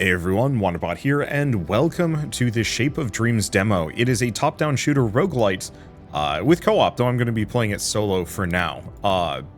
Hey everyone, Wanderbot here, and welcome to the Shape of Dreams demo. It is a top-down shooter roguelite with co-op, though I'm going to be playing it solo for now.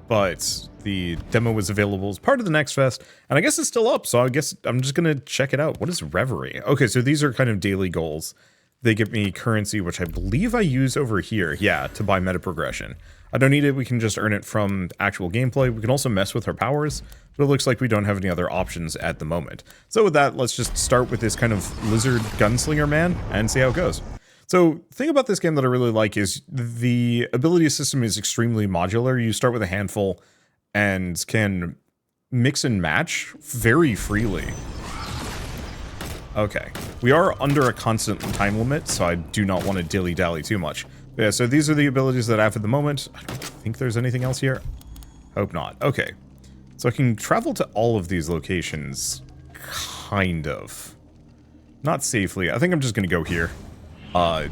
But the demo was available as part of the Next Fest, and I guess it's still up, so I guess I'm just going to check it out. What is Reverie? Okay, so these are kind of daily goals. They give me currency, which I believe I use over here, yeah, to buy meta progression. I don't need it, we can just earn it from actual gameplay. We can also mess with our powers, but it looks like we don't have any other options at the moment. So with that, let's just start with this kind of lizard gunslinger man and see how it goes. So the thing about this game that I really like is the ability system is extremely modular. You start with a handful and can mix and match very freely. Okay, we are under a constant time limit, so I do not want to dilly-dally too much. But yeah, so these are the abilities that I have at the moment. I don't think there's anything else here. Hope not. Okay, so I can travel to all of these locations, kind of. Not safely. I think I'm just going to go here.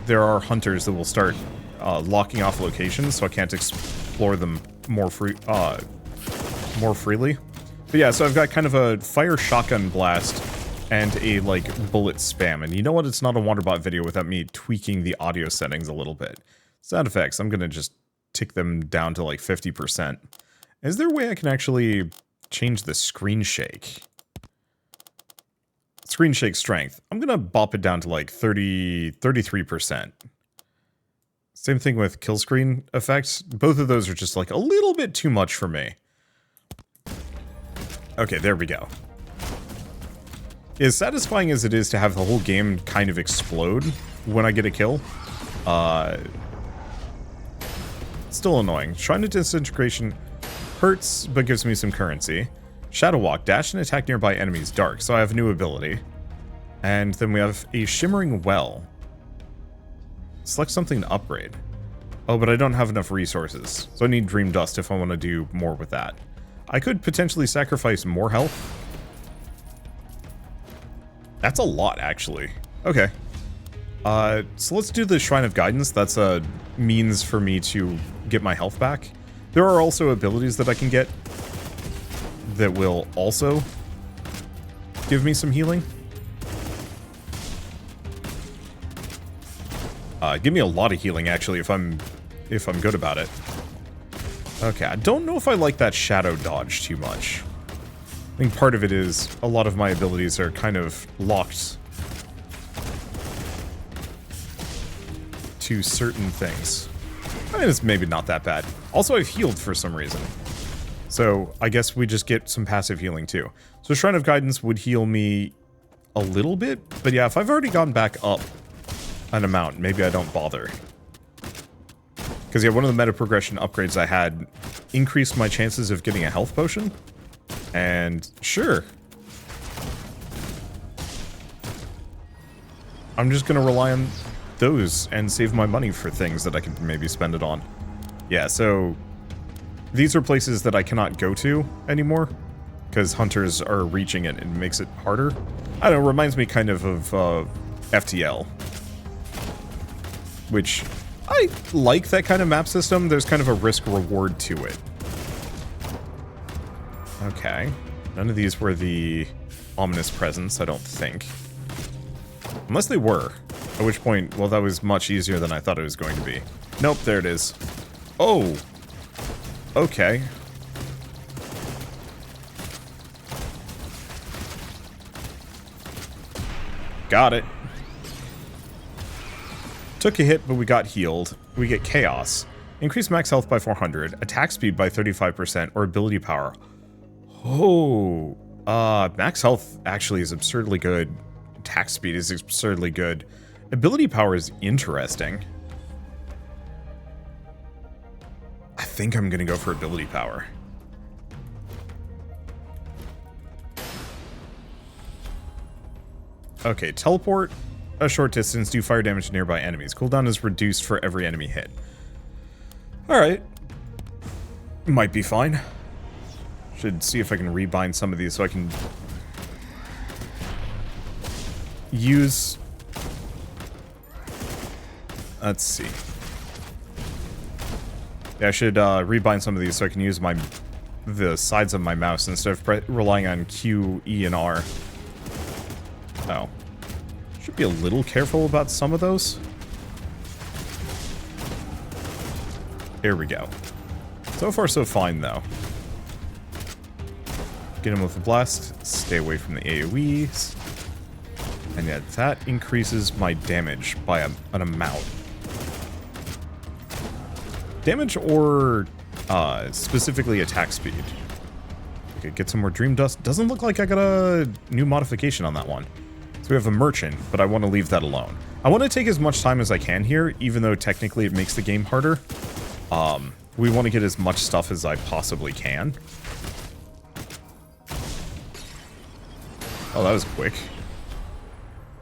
There are hunters that will start locking off locations, so I can't explore them more freely. But yeah, so I've got kind of a fire shotgun blast and a, like, bullet spam. And you know what? It's not a Wanderbot video without me tweaking the audio settings a little bit. Sound effects, I'm going to just tick them down to, like, 50%. Is there a way I can actually change the screen shake? Screen shake strength. I'm going to bop it down to, like, 33%. Same thing with kill screen effects. Both of those are just, like, a little bit too much for me. Okay, there we go. As satisfying as it is to have the whole game kind of explode when I get a kill, still annoying. Shrine of Disintegration hurts, but gives me some currency. Shadow Walk, dash and attack nearby enemies dark, so I have a new ability. And then we have a Shimmering Well. Select something to upgrade. Oh, but I don't have enough resources, so I need Dream Dust if I want to do more with that. I could potentially sacrifice more health. That's a lot, actually. Okay. So let's do the Shrine of Guidance. That's a means for me to get my health back. There are also abilities that I can get that will also give me some healing. Give me a lot of healing, actually, if I'm good about it. Okay, I don't know if I like that shadow dodge too much. I think part of it is a lot of my abilities are kind of locked to certain things. I mean, it's maybe not that bad. Also, I've healed for some reason. So I guess we just get some passive healing too. So Shrine of Guidance would heal me a little bit, but yeah, if I've already gone back up an amount, maybe I don't bother. Because yeah, one of the meta progression upgrades I had increased my chances of getting a health potion. And sure. I'm just going to rely on those and save my money for things that I could maybe spend it on. Yeah, so these are places that I cannot go to anymore because hunters are reaching it and it makes it harder. I don't know, it reminds me kind of FTL. Which, I like that kind of map system. There's kind of a risk-reward to it. Okay. None of these were the ominous presence, I don't think. Unless they were. At which point, well, that was much easier than I thought it was going to be. Nope, there it is. Oh! Okay. Got it. Took a hit, but we got healed. We get Chaos. Increase max health by 400, attack speed by 35%, or ability power. Oh, max health actually is absurdly good. Attack speed is absurdly good. Ability power is interesting. I think I'm gonna go for ability power. Okay, teleport a short distance, do fire damage to nearby enemies. Cooldown is reduced for every enemy hit. Alright. Might be fine. Should see if I can rebind some of these so I can use... Let's see. Yeah, I should rebind some of these so I can use the sides of my mouse instead of relying on Q, E, and R. Oh. Should be a little careful about some of those. Here we go. So far, so fine, though. Get him with a blast. Stay away from the AoEs. And yeah, that increases my damage by an amount. Damage or specifically attack speed. Okay, get some more Dream Dust. Doesn't look like I got a new modification on that one. So we have a merchant, but I want to leave that alone. I want to take as much time as I can here, even though technically it makes the game harder. We want to get as much stuff as I possibly can. Oh, that was quick.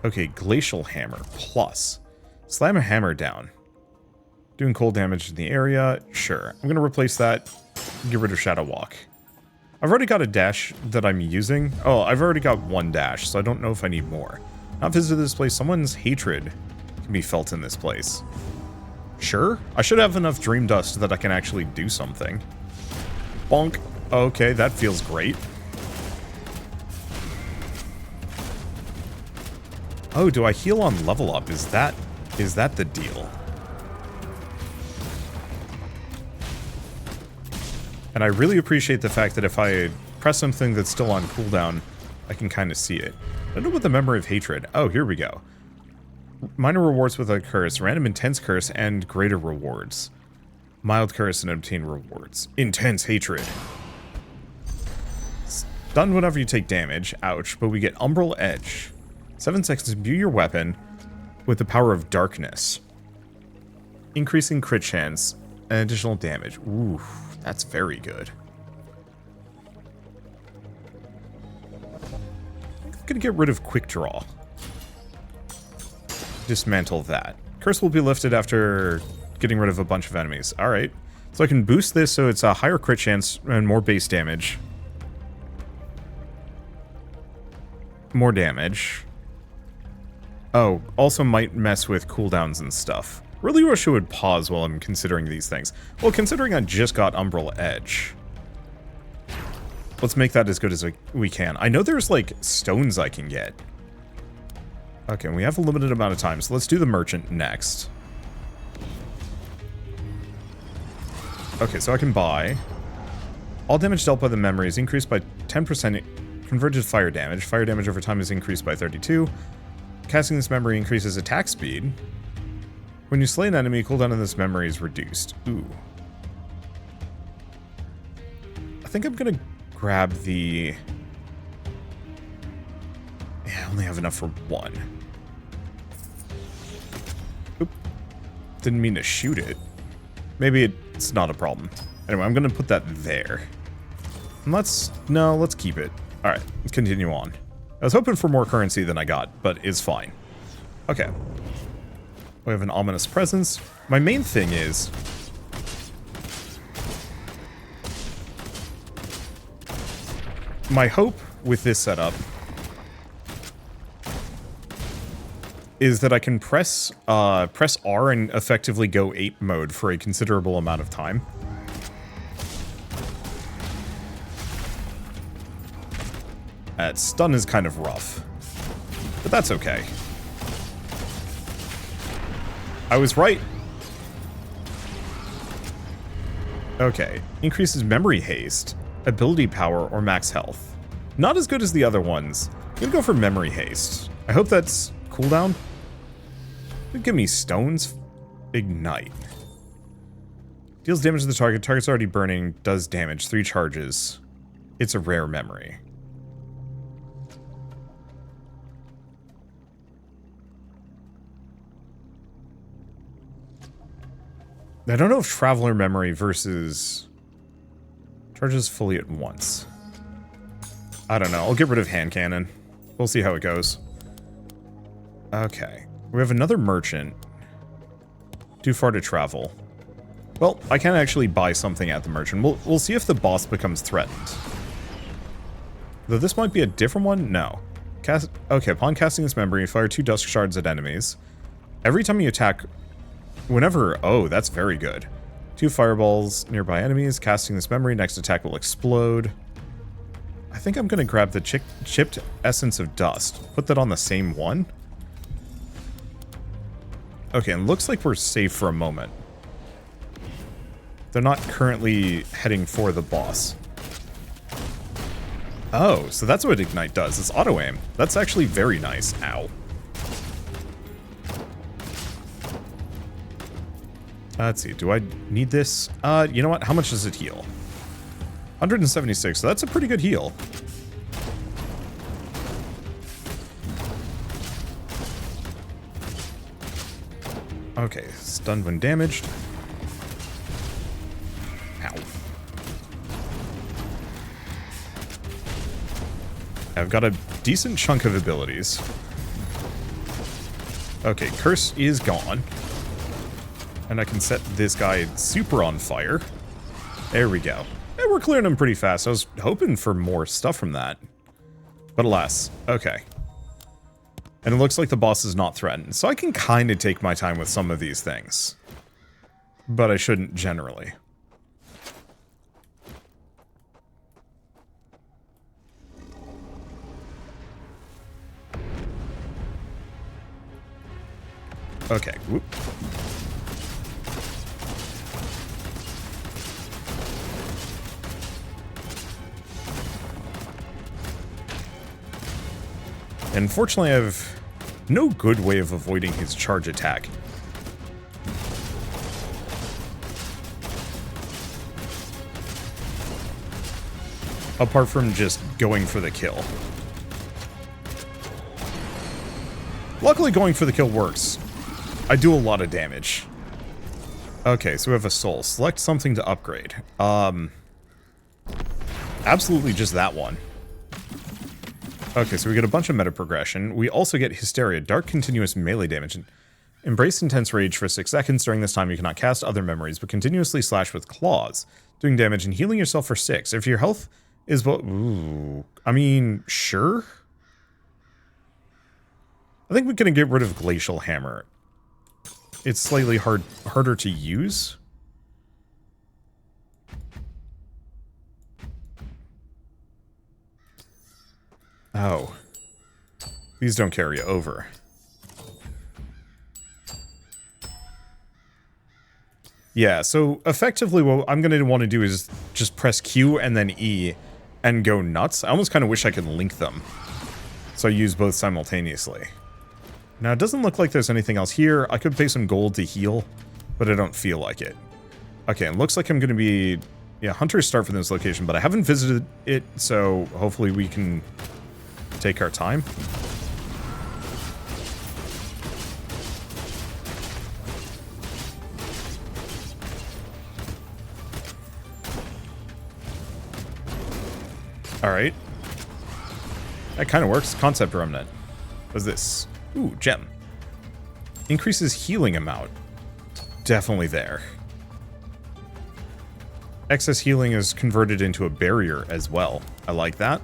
Okay, Glacial Hammer plus. Slam a hammer down. Doing cold damage in the area. Sure. I'm going to replace that. Get rid of Shadow Walk. I've already got a dash that I'm using. Oh, I've already got one dash, so I don't know if I need more. Not visited this place. Someone's hatred can be felt in this place. Sure. I should have enough Dream Dust that I can actually do something. Bonk. Okay, that feels great. Oh, do I heal on level up? Is that the deal? And I really appreciate the fact that if I press something that's still on cooldown, I can kind of see it. I don't know what the Memory of Hatred. Oh, here we go. Minor rewards with a curse, random intense curse, and greater rewards. Mild curse and obtain rewards. Intense hatred. Stun whenever you take damage. Ouch. But we get Umbral Edge. 7 seconds to imbue your weapon with the power of darkness. Increasing crit chance and additional damage. Ooh, that's very good. I'm gonna get rid of Quick Draw. Dismantle that. Curse will be lifted after getting rid of a bunch of enemies. Alright. So I can boost this so it's a higher crit chance and more base damage. More damage. Oh, also might mess with cooldowns and stuff. Really wish I would pause while I'm considering these things. Well, considering I just got Umbral Edge. Let's make that as good as we can. I know there's, like, stones I can get. Okay, we have a limited amount of time, so let's do the merchant next. Okay, so I can buy. All damage dealt by the memory is increased by 10%. Converted fire damage. Fire damage over time is increased by 32. Casting this memory increases attack speed. When you slay an enemy, cooldown on this memory is reduced. Ooh. I think I'm gonna grab the... Yeah, I only have enough for one. Oop. Didn't mean to shoot it. Maybe it's not a problem. Anyway, I'm gonna put that there. And let's keep it. Alright, let's continue on. I was hoping for more currency than I got, but it's fine. Okay. We have an ominous presence. My main thing is... my hope with this setup is that I can press R and effectively go ape mode for a considerable amount of time. Stun is kind of rough, but that's okay. I was right. Okay, increases memory haste, ability power, or max health. Not as good as the other ones. I'm gonna go for memory haste. I hope that's cooldown. Give me stones. Ignite. Deals damage to the target. Target's already burning. Does damage. 3 charges. It's a rare memory. I don't know if Traveler Memory versus charges fully at once. I don't know. I'll get rid of Hand Cannon. We'll see how it goes. Okay. We have another merchant. Too far to travel. Well, I can actually buy something at the merchant. We'll see if the boss becomes threatened. Though this might be a different one? No. Okay, upon casting this memory, fire 2 dusk shards at enemies. Every time you attack... Whenever... Oh, that's very good. 2 fireballs nearby enemies. Casting this memory, next attack will explode. I think I'm going to grab the chipped Essence of Dust. Put that on the same one. Okay, and looks like we're safe for a moment. They're not currently heading for the boss. Oh, so that's what Ignite does. It's auto-aim. That's actually very nice. Ow. Let's see. Do I need this? You know what? How much does it heal? 176. So that's a pretty good heal. Okay. Stunned when damaged. Ow. I've got a decent chunk of abilities. Okay, Curse is gone. And I can set this guy super on fire. There we go. And we're clearing him pretty fast. I was hoping for more stuff from that. But alas, okay. And it looks like the boss is not threatened. So I can kind of take my time with some of these things. But I shouldn't generally. Okay, whoop. Unfortunately, I have no good way of avoiding his charge attack. Apart from just going for the kill. Luckily, going for the kill works. I do a lot of damage. Okay, so we have a soul. Select something to upgrade. Absolutely just that one. Okay, so we get a bunch of meta progression. We also get Hysteria, dark continuous melee damage. Embrace intense rage for 6 seconds. During this time, you cannot cast other memories, but continuously slash with claws, doing damage and healing yourself for 6. If your health is ooh, I mean, sure. I think we're gonna get rid of Glacial Hammer. It's slightly harder to use. Oh. These don't carry over. Yeah, so effectively what I'm going to want to do is just press Q and then E and go nuts. I almost kind of wish I could link them. So I use both simultaneously. Now, it doesn't look like there's anything else here. I could pay some gold to heal, but I don't feel like it. Okay, it looks like I'm going to be... Yeah, hunters start from this location, but I haven't visited it, so hopefully we can take our time. Alright. That kind of works. Concept Remnant. What's this? Ooh, gem. Increases healing amount. Definitely there. Excess healing is converted into a barrier as well. I like that.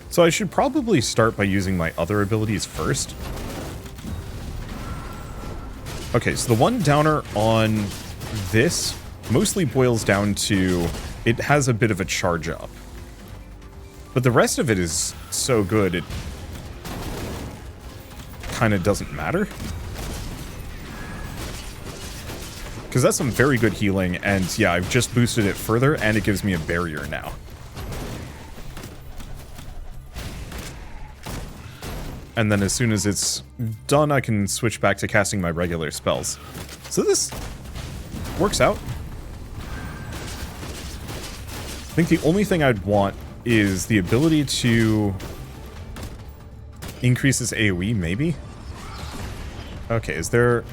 So I should probably start by using my other abilities first. Okay, so the one downer on this mostly boils down to it has a bit of a charge up. But the rest of it is so good, it kind of doesn't matter. Because that's some very good healing, and yeah, I've just boosted it further, and it gives me a barrier now. And then as soon as it's done, I can switch back to casting my regular spells. So this works out. I think the only thing I'd want is the ability to increase this AoE, maybe? Okay, is there...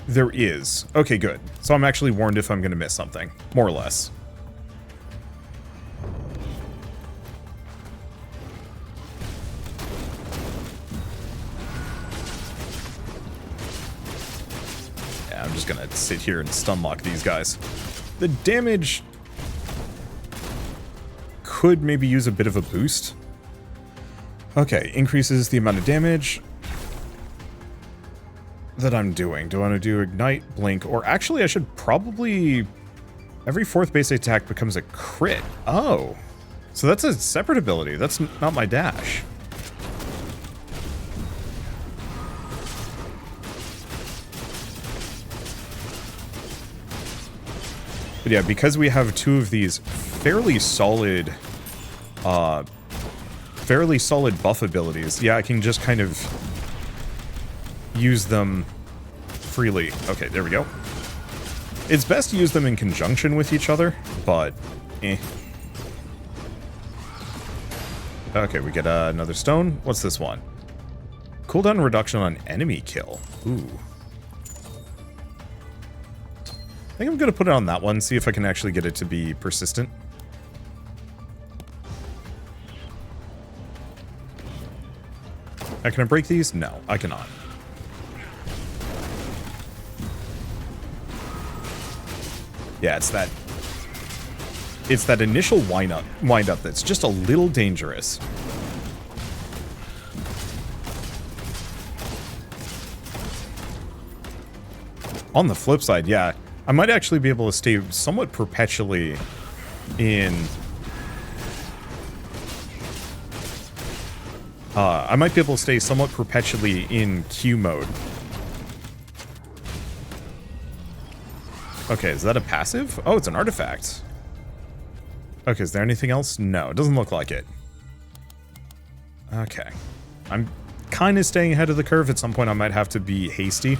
There is. Okay, good. So I'm actually warned if I'm going to miss something. More or less. Yeah, I'm just going to sit here and stun lock these guys. The damage could maybe use a bit of a boost. Okay, increases the amount of damage. that I'm doing. Do I want to do Ignite, Blink, or actually I should probably... Every 4th base attack becomes a crit. Oh. So that's a separate ability. That's not my dash. But yeah, because we have 2 of these fairly solid buff abilities, yeah, I can just kind of use them freely. Okay, there we go. It's best to use them in conjunction with each other, but eh. Okay, we get another stone. What's this one? Cooldown reduction on enemy kill. Ooh. I think I'm going to put it on that one, see if I can actually get it to be persistent. Can I break these? No, I cannot. Yeah, it's that initial wind up that's just a little dangerous. On the flip side, yeah, I might actually be able to stay somewhat perpetually in... I might be able to stay somewhat perpetually in Q mode. Okay, is that a passive? Oh, it's an artifact. Okay, is there anything else? No, it doesn't look like it. Okay. I'm kind of staying ahead of the curve. At some point, I might have to be hasty.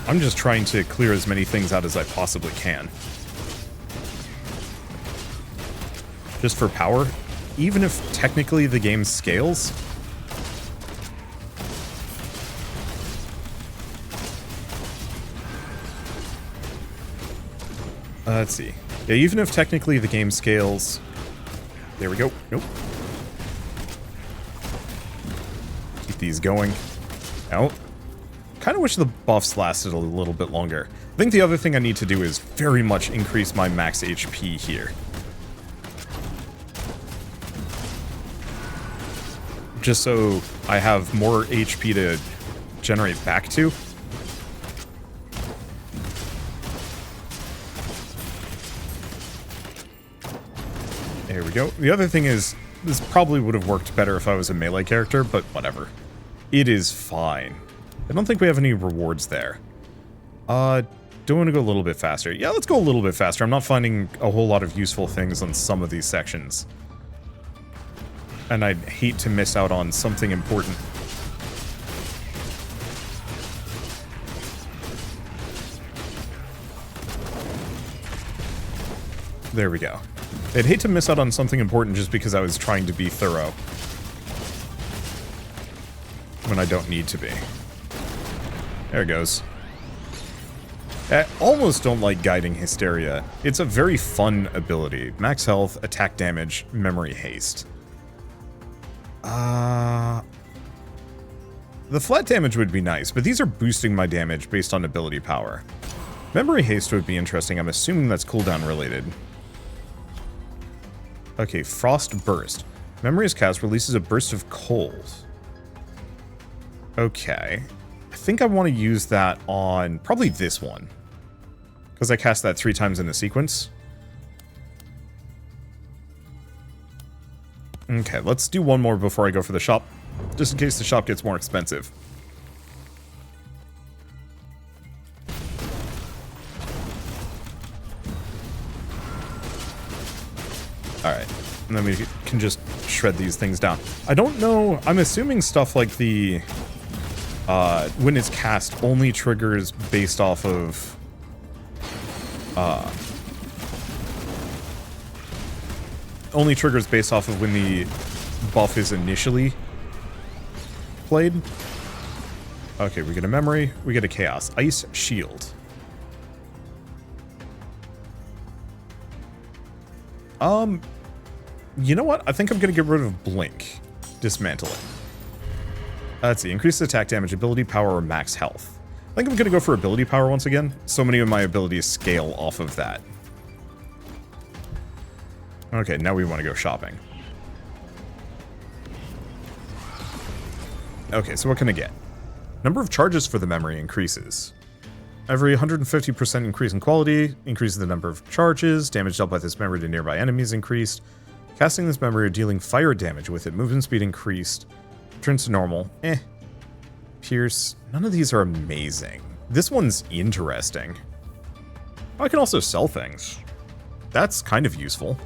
I'm just trying to clear as many things out as I possibly can. Just for power. Even if technically the game scales... let's see. Yeah, even if technically the game scales... There we go. Nope. Keep these going. Out. Kind of wish the buffs lasted a little bit longer. I think the other thing I need to do is very much increase my max HP here. Just so I have more HP to generate back to. There we go. The other thing is, this probably would have worked better if I was a melee character, but whatever. It is fine. I don't think we have any rewards there. Do I want to go a little bit faster? Yeah, let's go a little bit faster. I'm not finding a whole lot of useful things on some of these sections. And I'd hate to miss out on something important. There we go. I'd hate to miss out on something important just because I was trying to be thorough. When I don't need to be. There it goes. I almost don't like Guiding Hysteria. It's a very fun ability. Max health, attack damage, memory haste. The flat damage would be nice, but these are boosting my damage based on ability power. Memory haste would be interesting. I'm assuming that's cooldown related. Okay, Frost Burst. Memory is cast, releases a burst of cold. Okay. I think I want to use that on probably this one. Because I cast that 3 times in a sequence. Okay, let's do one more before I go for the shop. Just in case the shop gets more expensive. Alright, and then we can just shred these things down. I don't know, I'm assuming stuff like the... when it's cast, only triggers based off of... only triggers based off of when the buff is initially played. Okay, we get a memory, we get a chaos. Ice shield. You know what? I think I'm gonna get rid of Blink. Dismantle it. Let's see, increase attack damage, ability power, or max health. I think I'm gonna go for ability power once again. So many of my abilities scale off of that. Okay, now we want to go shopping. Okay, so what can I get? Number of charges for the memory increases. Every 150% increase in quality increases the number of charges. Damage dealt by this memory to nearby enemies increased. Casting this memory or dealing fire damage with it. Movement speed increased. Turns to normal. Pierce. None of these are amazing. This one's interesting. I can also sell things. That's kind of useful.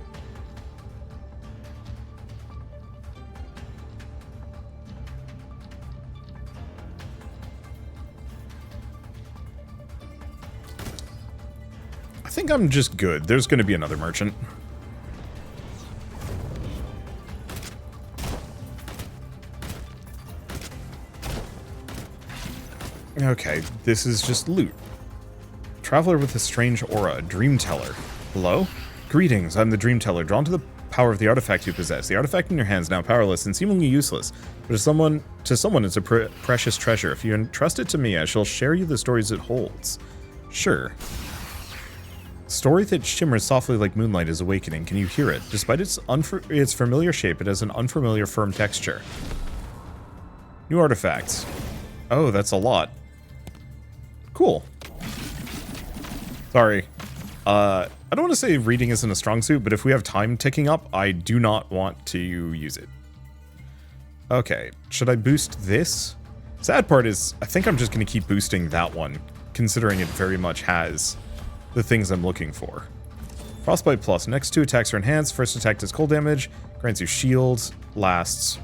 I think I'm just good. There's going to be another merchant. Okay, this is just loot. Traveler with a strange aura, Dream Teller. Hello? Greetings, I'm the Dream Teller, drawn to the power of the artifact you possess. The artifact in your hand is now powerless and seemingly useless, but to someone it's a precious treasure. If you entrust it to me, I shall share you the stories it holds. Sure. Story that shimmers softly like moonlight is awakening. Can you hear it? Despite its familiar shape, it has an unfamiliar firm texture. New artifacts. Oh, that's a lot. Cool. Sorry. I don't want to say reading isn't a strong suit, but if we have time ticking up, I do not want to use it. Okay, should I boost this? Sad part is, I think I'm just going to keep boosting that one, considering it very much has the things I'm looking for. Frostbite plus. Next 2 attacks are enhanced. First attack does cold damage. Grants you shield. Lasts.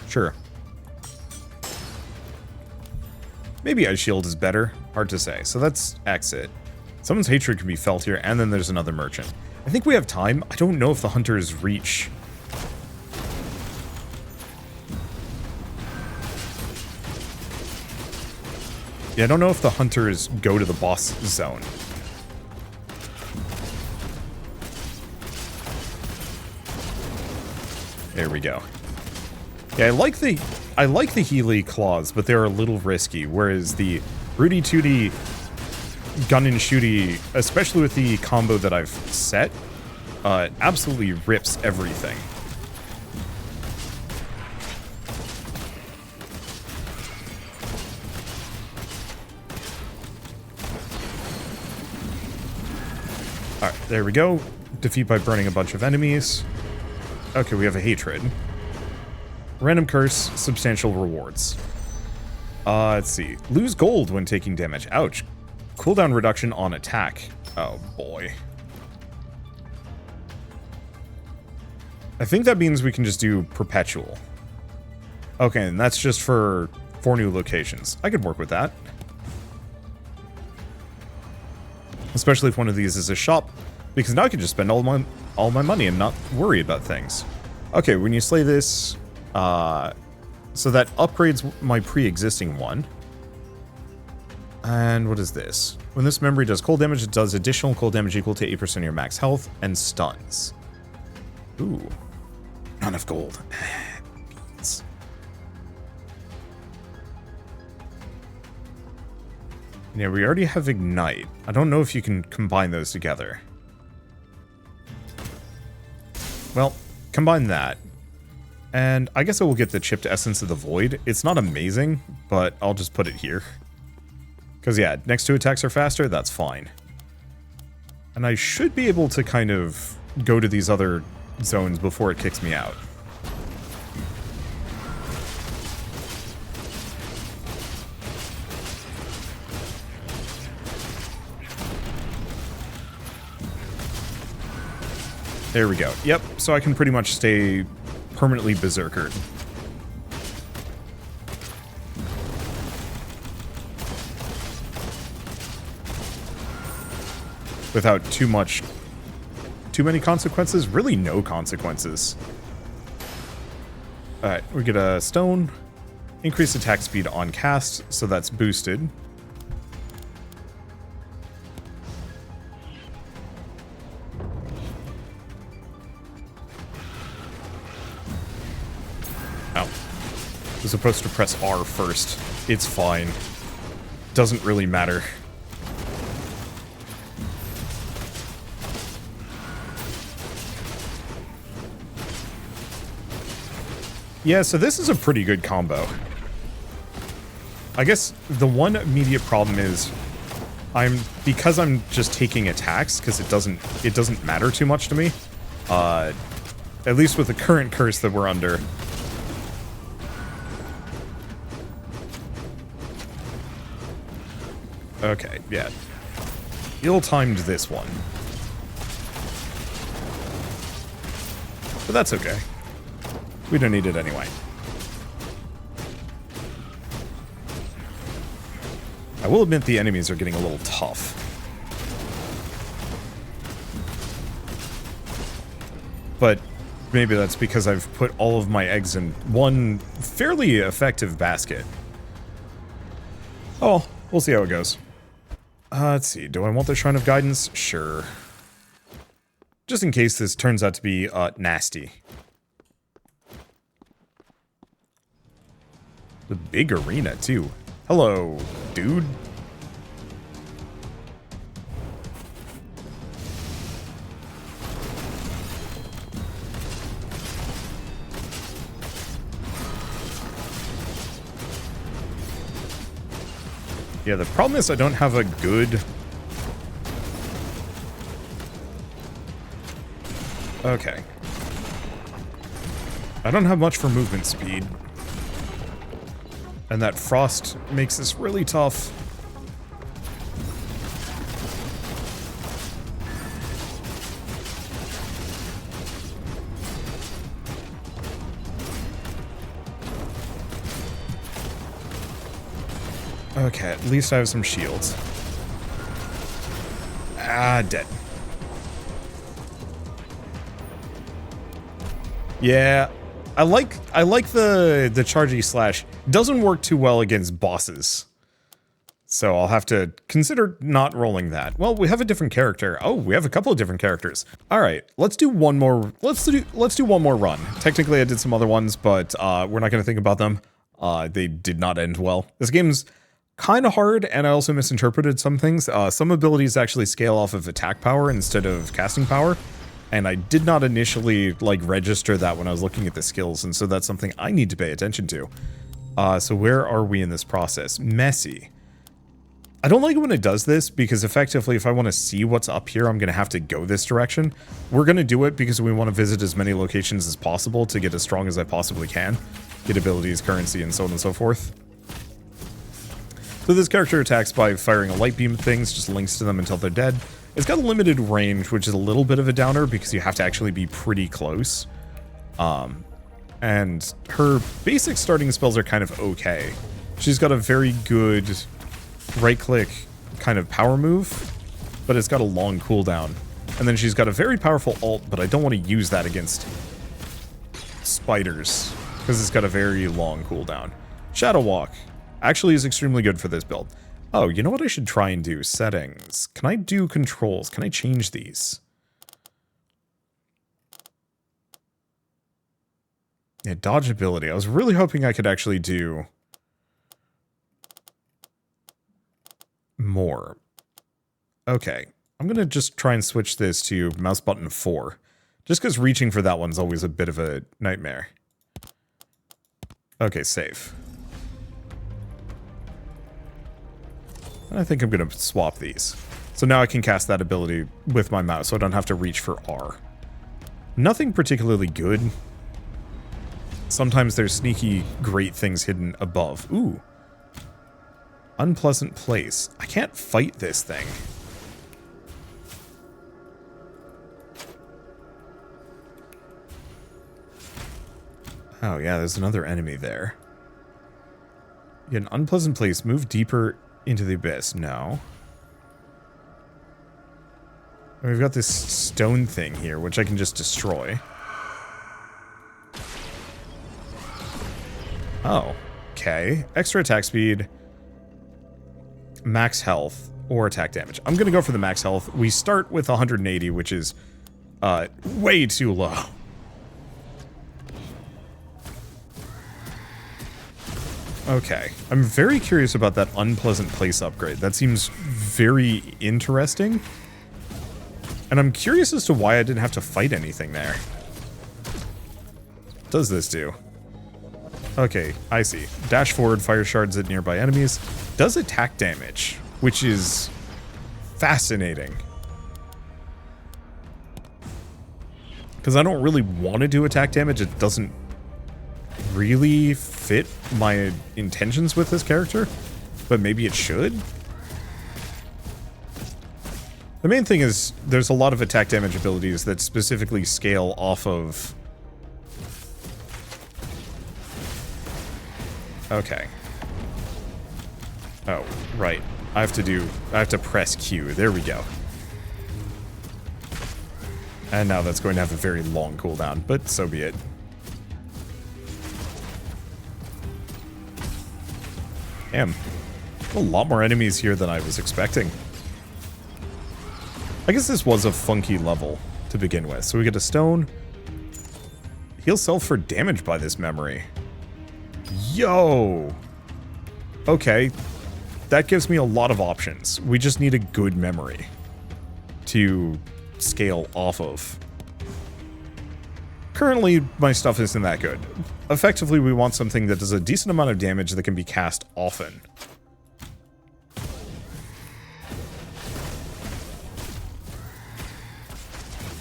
Sure. Maybe Ice Shield is better. Hard to say. So that's exit. Someone's hatred can be felt here, and then there's another merchant. I think we have time. I don't know if the hunters reach. Yeah, I don't know if the hunters go to the boss zone. There we go. Yeah, I like the Healy claws, but they're a little risky, whereas the Rudy Tooty gun and shooty, especially with the combo that I've set, absolutely rips everything. Alright, there we go. Defeat by burning a bunch of enemies. Okay, we have a hatred. Random curse, substantial rewards. Let's see. Lose gold when taking damage. Ouch. Cooldown reduction on attack. Oh boy. I think that means we can just do perpetual. Okay, and that's just for 4 new locations. I could work with that. Especially if one of these is a shop, because now I can just spend all my money and not worry about things. Okay, when you slay this, so that upgrades my pre-existing one. And what is this? When this memory does cold damage, it does additional cold damage equal to 8% of your max health and stuns. Ooh. Not enough gold. Beans. Yeah, we already have Ignite. I don't know if you can combine those together. Well, combine that. And I guess I will get the Chipped Essence of the Void. It's not amazing, but I'll just put it here. Because yeah, next 2 attacks are faster, that's fine. And I should be able to kind of go to these other zones before it kicks me out. There we go. Yep, so I can pretty much stay permanently berserkered. Without too many consequences. Really no consequences. Alright, we get a stone. Increase attack speed on cast, so that's boosted. Oh. I was supposed to press R first. It's fine. Doesn't really matter. Yeah, so this is a pretty good combo. I guess the one immediate problem is because I'm just taking attacks, because it doesn't matter too much to me. At least with the current curse that we're under. Okay, yeah. Ill-timed this one. But that's okay. We don't need it anyway. I will admit the enemies are getting a little tough. But maybe that's because I've put all of my eggs in one fairly effective basket. Oh, we'll see how it goes. Let's see. Do I want the Shrine of Guidance? Sure. Just in case this turns out to be nasty. The big arena, too. Hello, dude. Yeah, the problem is I don't have a good... Okay. I don't have much for movement speed. And that frost makes this really tough. Okay, at least I have some shields. Ah, dead. Yeah, I like the chargy slash. Doesn't work too well against bosses. So I'll have to consider not rolling that. Well, we have a different character. Oh, we have a couple of different characters. All right, let's do one more. Let's do one more run. Technically, I did some other ones, but we're not going to think about them. They did not end well. This game's kind of hard, and I also misinterpreted some things. Some abilities actually scale off of attack power instead of casting power, and I did not initially register that when I was looking at the skills, and so that's something I need to pay attention to. So where are we in this process? Messy. I don't like it when it does this, because effectively if I want to see what's up here, I'm going to have to go this direction. We're going to do it because we want to visit as many locations as possible to get as strong as I possibly can. Get abilities, currency, and so on and so forth. So this character attacks by firing a light beam at things, just links to them until they're dead. It's got a limited range, which is a little bit of a downer because you have to actually be pretty close. And her basic starting spells are kind of okay. She's got a very good right-click kind of power move, but it's got a long cooldown. And then she's got a very powerful ult, but I don't want to use that against spiders because it's got a very long cooldown. Shadow Walk actually is extremely good for this build. Oh, you know what I should try and do? Settings. Can I do controls? Can I change these? Yeah, dodge ability. I was really hoping I could actually do more. Okay. I'm going to just try and switch this to mouse button 4. Just because reaching for that one's always a bit of a nightmare. Okay, save. I think I'm going to swap these. So now I can cast that ability with my mouse, so I don't have to reach for R. Nothing particularly good. Sometimes there's sneaky, great things hidden above. Ooh. Unpleasant place. I can't fight this thing. Oh yeah, there's another enemy there. Yeah, an unpleasant place. Move deeper into the abyss. No. And we've got this stone thing here, which I can just destroy. Oh, okay. Extra attack speed, max health, or attack damage. I'm going to go for the max health. We start with 180, which is way too low. Okay, I'm very curious about that unpleasant place upgrade. That seems very interesting. And I'm curious as to why I didn't have to fight anything there. What does this do? Okay, I see. Dash forward, fire shards at nearby enemies. Does attack damage, which is fascinating. Because I don't really want to do attack damage. It doesn't really fit my intentions with this character, but maybe it should. The main thing is there's a lot of attack damage abilities that specifically scale off of... Okay. Oh, right. I have to press Q. There we go. And now that's going to have a very long cooldown, but so be it. Damn. A lot more enemies here than I was expecting. I guess this was a funky level to begin with. So we get a stone. Heal self for damage by this memory. Yo! Okay. That gives me a lot of options. We just need a good memory to scale off of. Currently, my stuff isn't that good. Effectively, we want something that does a decent amount of damage that can be cast often.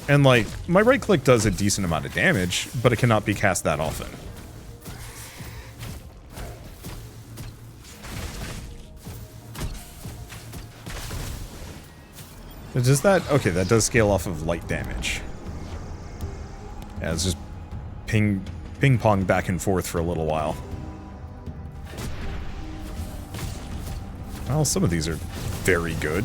And like, my right click does a decent amount of damage, but it cannot be cast that often. Does that... Okay, that does scale off of light damage. Yeah, it's just ping-pong back and forth for a little while. Well, some of these are very good.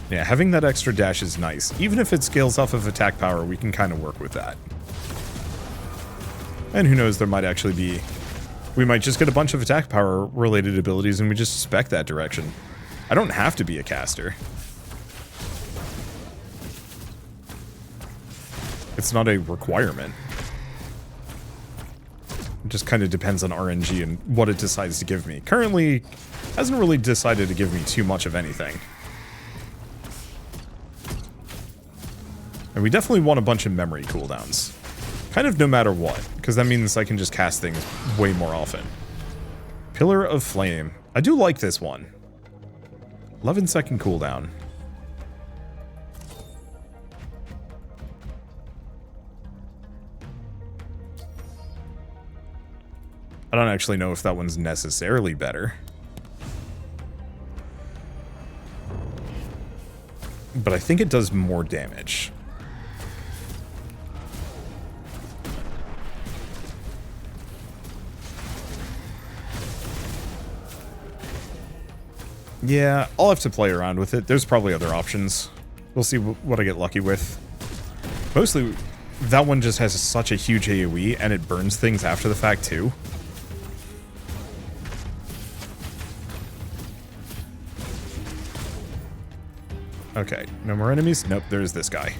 Yeah, having that extra dash is nice. Even if it scales off of attack power, we can kind of work with that. And who knows, there might actually be... We might just get a bunch of attack power related abilities and we just spec that direction. I don't have to be a caster. It's not a requirement. It just kind of depends on RNG and what it decides to give me. Currently, hasn't really decided to give me too much of anything. And we definitely want a bunch of memory cooldowns. Kind of no matter what, because that means I can just cast things way more often. Pillar of Flame. I do like this one. 11-second cooldown. I don't actually know if that one's necessarily better. But I think it does more damage. Yeah, I'll have to play around with it. There's probably other options. We'll see what I get lucky with. Mostly, that one just has such a huge AoE, and it burns things after the fact, too. Okay, no more enemies? Nope, there's this guy.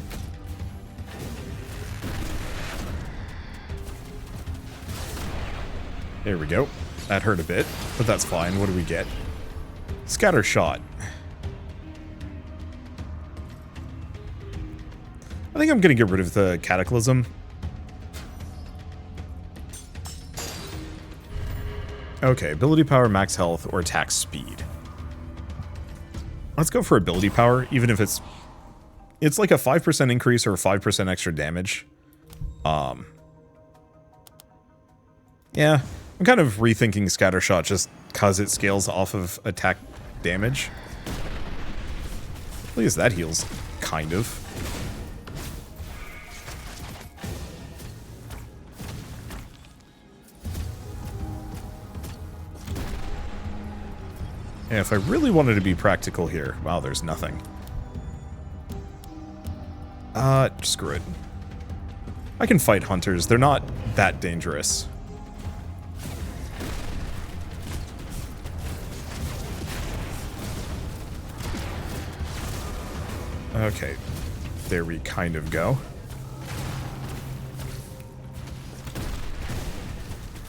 There we go. That hurt a bit, but that's fine. What do we get? Scatter shot. I think I'm gonna get rid of the Cataclysm. Okay, ability power, max health, or attack speed. Let's go for ability power, even if it's like a 5% increase or 5% extra damage. Yeah, I'm kind of rethinking scatter shot just because it scales off of attack damage. At least that heals, kind of. Yeah, if I really wanted to be practical here... Wow, there's nothing. Screw it. I can fight hunters. They're not that dangerous. Okay. There we kind of go.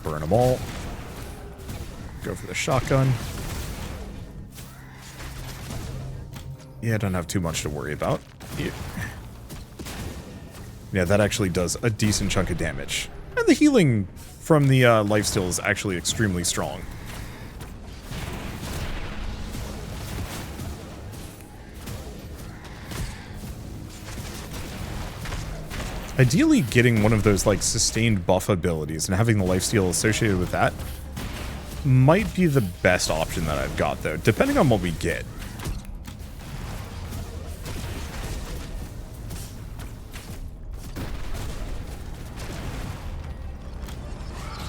Burn them all. Go for the shotgun. Yeah, I don't have too much to worry about. Yeah, Yeah, that actually does a decent chunk of damage. And the healing from the lifesteal is actually extremely strong. Ideally, getting one of those, like, sustained buff abilities and having the lifesteal associated with that might be the best option that I've got, though, depending on what we get.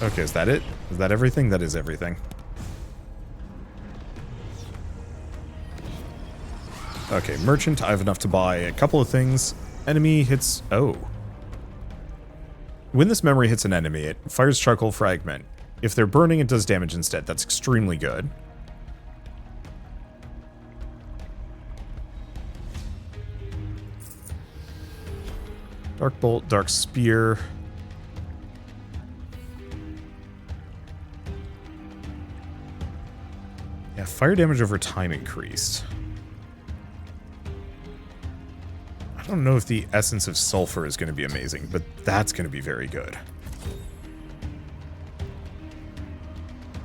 Okay, is that it? Is that everything? That is everything. Okay, merchant, I have enough to buy a couple of things. Enemy hits... Oh. When this memory hits an enemy, it fires charcoal fragment. If they're burning, it does damage instead. That's extremely good. Dark bolt, dark spear. Yeah, fire damage over time increased. I don't know if the essence of sulfur is going to be amazing, but that's going to be very good.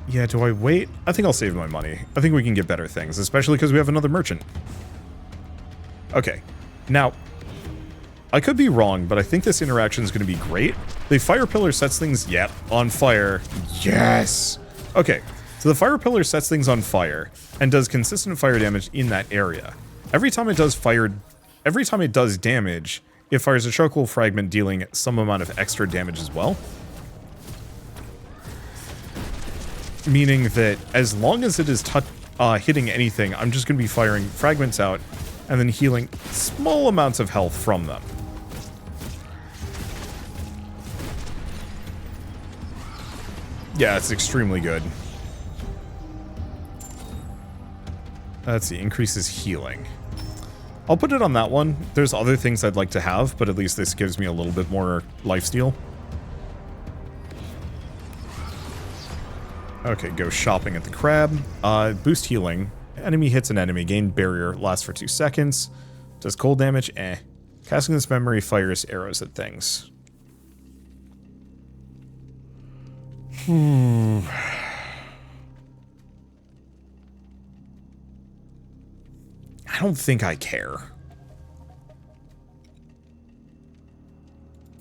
Yeah, do I wait? I think I'll save my money. I think we can get better things, especially because we have another merchant. Okay, now, I could be wrong, but I think this interaction is going to be great. The fire pillar sets things, yep, on fire. Yes! Okay, so the fire pillar sets things on fire and does consistent fire damage in that area. Every time it does damage, it fires a charcoal fragment dealing some amount of extra damage as well. Meaning that as long as it is hitting anything, I'm just going to be firing fragments out and then healing small amounts of health from them. Yeah, it's extremely good. Let's see, increases healing. I'll put it on that one. There's other things I'd like to have, but at least this gives me a little bit more lifesteal. Okay, go shopping at the crab. Boost healing. Enemy hits an enemy. Gain barrier. Lasts for 2 seconds. Does cold damage. Eh. Casting this memory fires arrows at things. I don't think I care.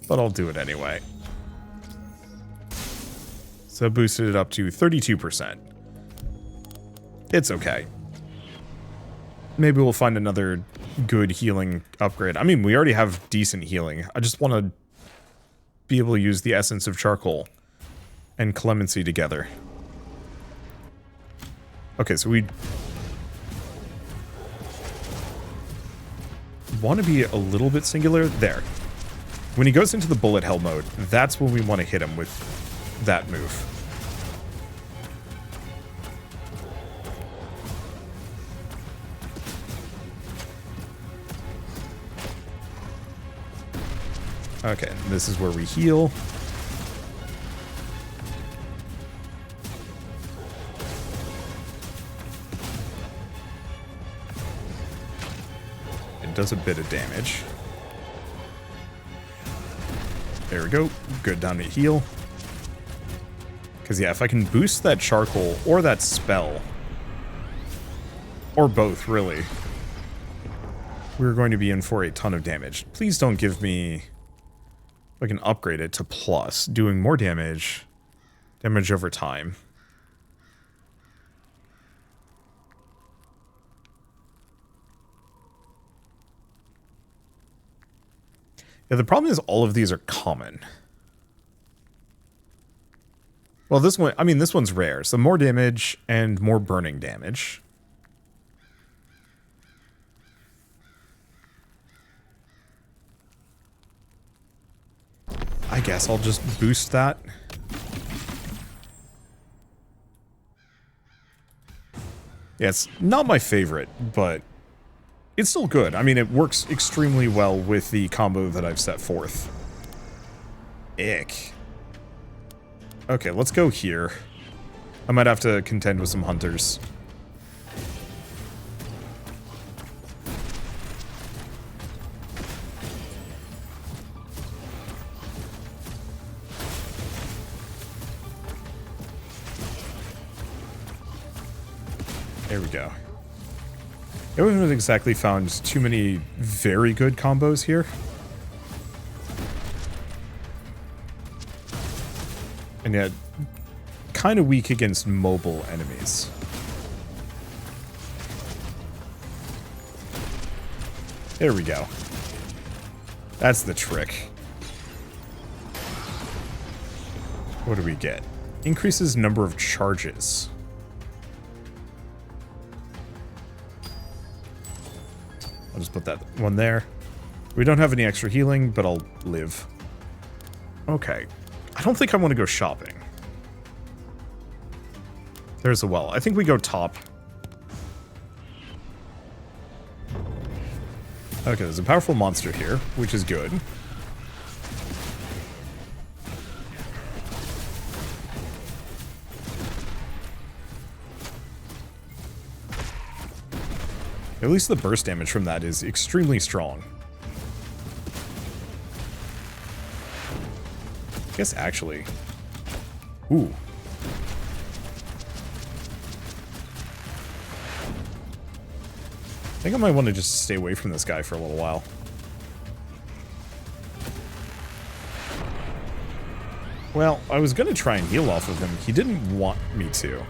But I'll do it anyway. So boosted it up to 32%. It's okay. Maybe we'll find another good healing upgrade. I mean, we already have decent healing. I just want to be able to use the essence of charcoal and clemency together. Okay, so we want to be a little bit singular. There. When he goes into the bullet hell mode, that's when we want to hit him with that move. Okay, this is where we heal. It does a bit of damage. There we go. Good down to heal. Because, yeah, if I can boost that charcoal or that spell, or both, really, we're going to be in for a ton of damage. Please don't give me... I can upgrade it to plus, doing more damage, damage over time. Yeah, the problem is all of these are common. Well, this one, I mean, this one's rare, so more damage and more burning damage. I guess I'll just boost that. Yeah, it's not my favorite, but it's still good. I mean, it works extremely well with the combo that I've set forth. Ick. Okay, let's go here. I might have to contend with some hunters. There we go. I haven't exactly found too many very good combos here. And yet, kind of weak against mobile enemies. There we go. That's the trick. What do we get? Increases number of charges. I'll just put that one there. We don't have any extra healing, but I'll live. Okay. I don't think I want to go shopping. There's a well. I think we go top. Okay, there's a powerful monster here, which is good. At least the burst damage from that is extremely strong. I guess actually. Ooh. I think I might want to just stay away from this guy for a little while. Well, I was going to try and heal off of him. He didn't want me to.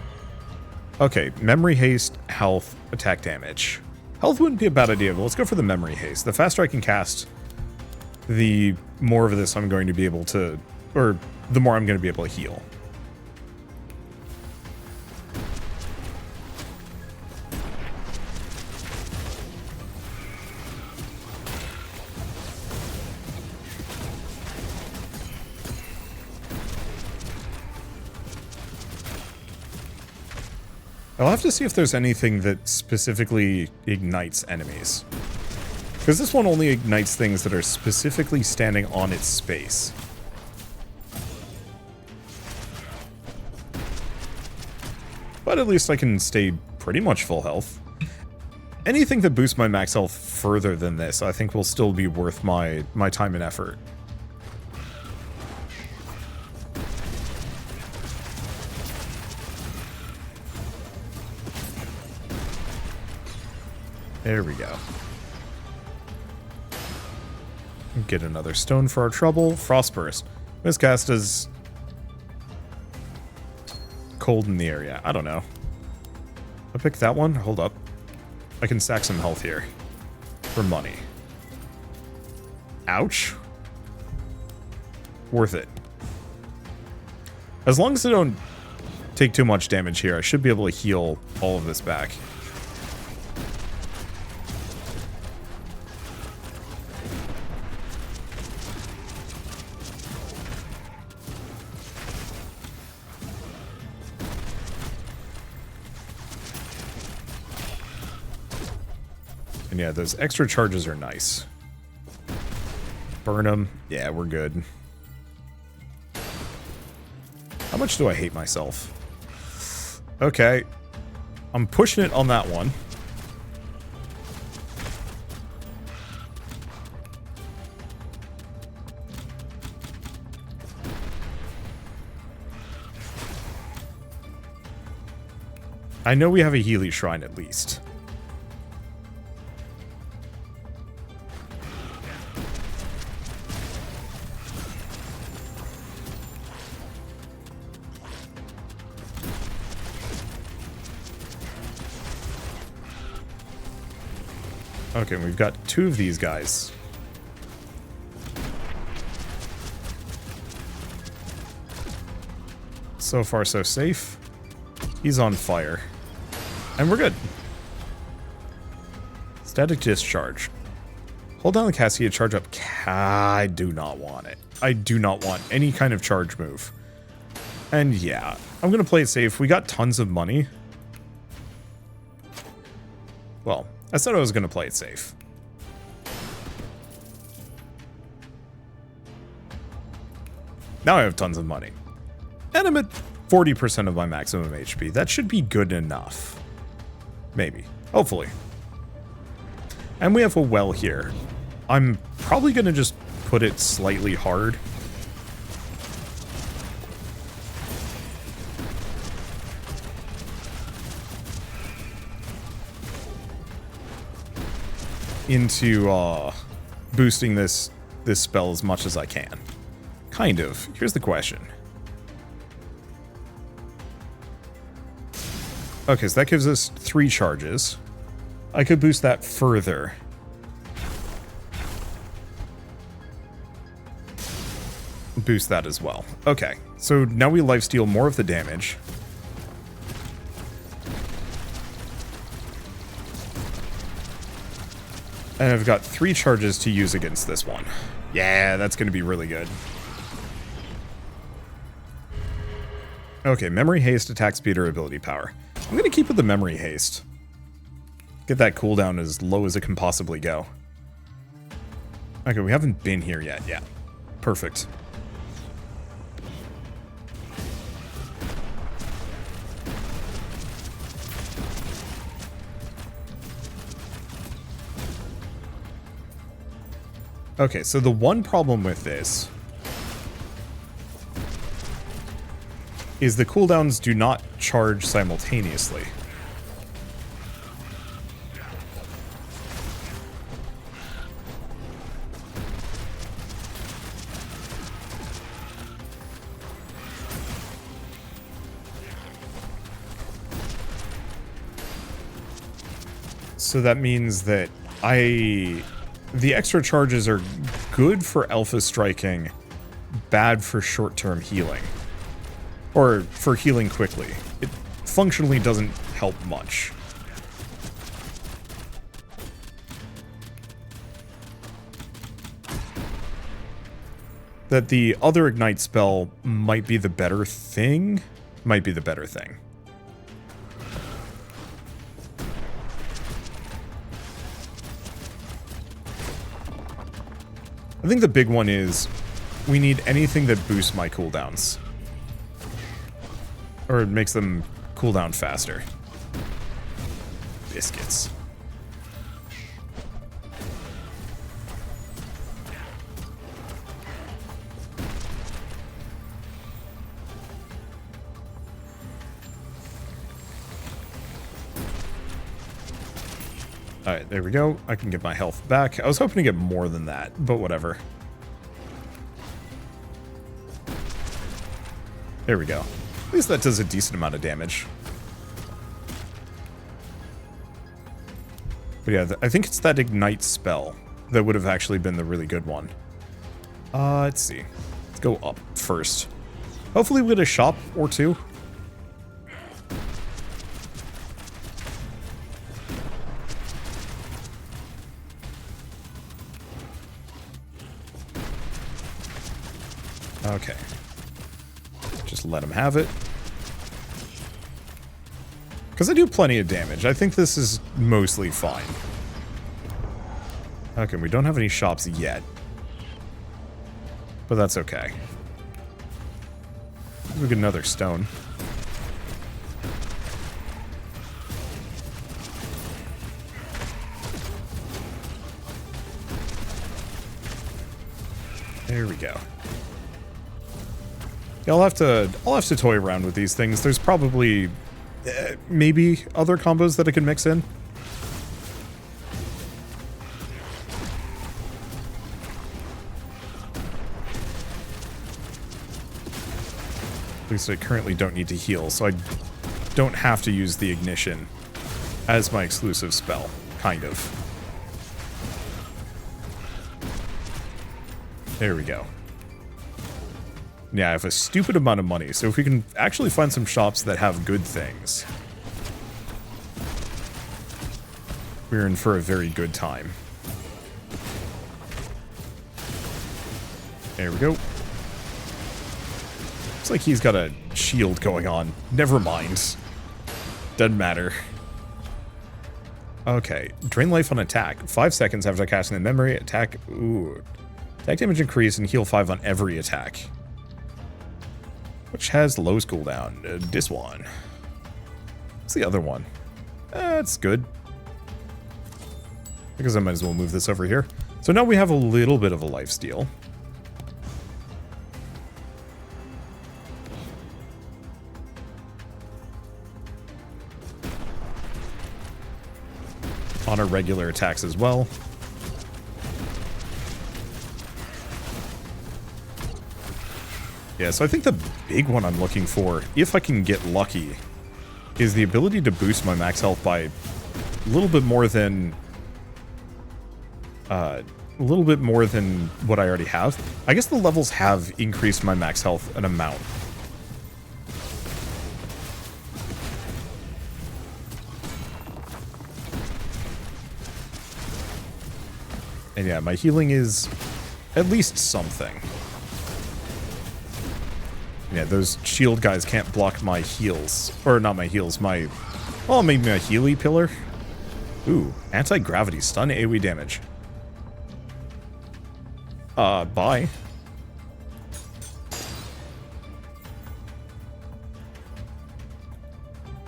Okay, memory haste, health, attack damage. Health wouldn't be a bad idea, but let's go for the memory haste. The faster I can cast, the more of this I'm going to be able to, or the more I'm going to be able to heal. I'll have to see if there's anything that specifically ignites enemies. Because this one only ignites things that are specifically standing on its space. But at least I can stay pretty much full health. Anything that boosts my max health further than this, I think will still be worth my time and effort. There we go. Get another stone for our trouble. Frostburst. This cast is cold in the area. I don't know. I pick that one. Hold up. I can stack some health here for money. Ouch. Worth it. As long as I don't take too much damage here, I should be able to heal all of this back. And yeah, those extra charges are nice. Burn them. Yeah, we're good. How much do I hate myself? Okay. I'm pushing it on that one. I know we have a Healy Shrine at least. Okay, we've got two of these guys. So far, so safe. He's on fire. And we're good. Static discharge. Hold down the Cassia, charge up. I do not want it. I do not want any kind of charge move. And yeah, I'm going to play it safe. We got tons of money. Well, I said I was going to play it safe. Now I have tons of money. And I'm at 40% of my maximum HP. That should be good enough. Maybe. Hopefully. And we have a well here. I'm probably going to just put it slightly hard. into boosting this spell as much as I can. Kind of. Here's the question. Okay, so that gives us 3 charges. I could boost that further. Boost that as well. Okay, so now we lifesteal more of the damage. And I've got 3 charges to use against this one. Yeah, that's going to be really good. Okay, memory haste, attack speed, or ability power. I'm going to keep with the memory haste. Get that cooldown as low as it can possibly go. Okay, we haven't been here yet. Yeah, perfect. Okay, so the one problem with this is the cooldowns do not charge simultaneously. So that means that the extra charges are good for alpha striking, bad for short-term healing. Or for healing quickly. It functionally doesn't help much. That the other ignite spell might be the better thing? Might be the better thing. I think the big one is we need anything that boosts my cooldowns. Or it makes them cool down faster. Biscuits. Alright, there we go. I can get my health back. I was hoping to get more than that, but whatever. There we go. At least that does a decent amount of damage. But yeah, I think it's that ignite spell that would have actually been the really good one. Let's see. Let's go up first. Hopefully we get a shop or 2. Okay. Just let him have it. Because I do plenty of damage. I think this is mostly fine. Okay, we don't have any shops yet. But that's okay. We get another stone. There we go. Yeah, I'll have to toy around with these things. There's probably maybe other combos that I can mix in. At least I currently don't need to heal, so I don't have to use the ignition as my exclusive spell, kind of. There we go. Yeah, I have a stupid amount of money, so if we can actually find some shops that have good things, we're in for a very good time. There we go. Looks like he's got a shield going on. Never mind. Doesn't matter. Okay, drain life on attack. 5 seconds after casting the memory, attack... Ooh. Attack damage increase and heal 5 on every attack. Which has lowest cooldown? This one. What's the other one? That's good. Because I might as well move this over here. So now we have a little bit of a lifesteal. On our regular attacks as well. Yeah, so I think the big one I'm looking for, if I can get lucky, is the ability to boost my max health by a little bit more than what I already have. I guess the levels have increased my max health an amount. And yeah, my healing is at least something. Yeah, those shield guys can't block my heals. Or not my heals, my... Well, maybe my Healy pillar. Ooh, anti-gravity stun AoE damage. Bye.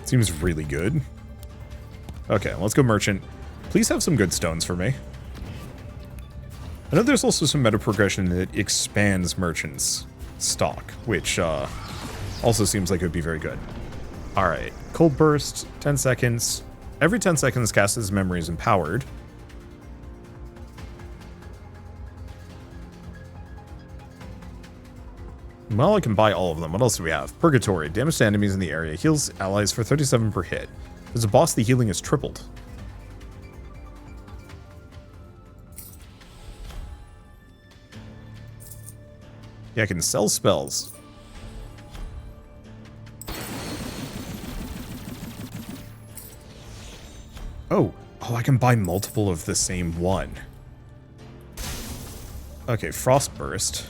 Seems really good. Okay, let's go merchant. Please have some good stones for me. I know there's also some meta progression that expands merchants' stock, which also seems like it would be very good. Alright, cold burst, 10 seconds. Every 10 seconds Cast's memory is empowered. Well, I can buy all of them. What else do we have? Purgatory. Damage to enemies in the area. Heals allies for 37 per hit. As a boss, the healing is tripled. Yeah, I can sell spells. Oh, I can buy multiple of the same one. Okay, Frost Burst.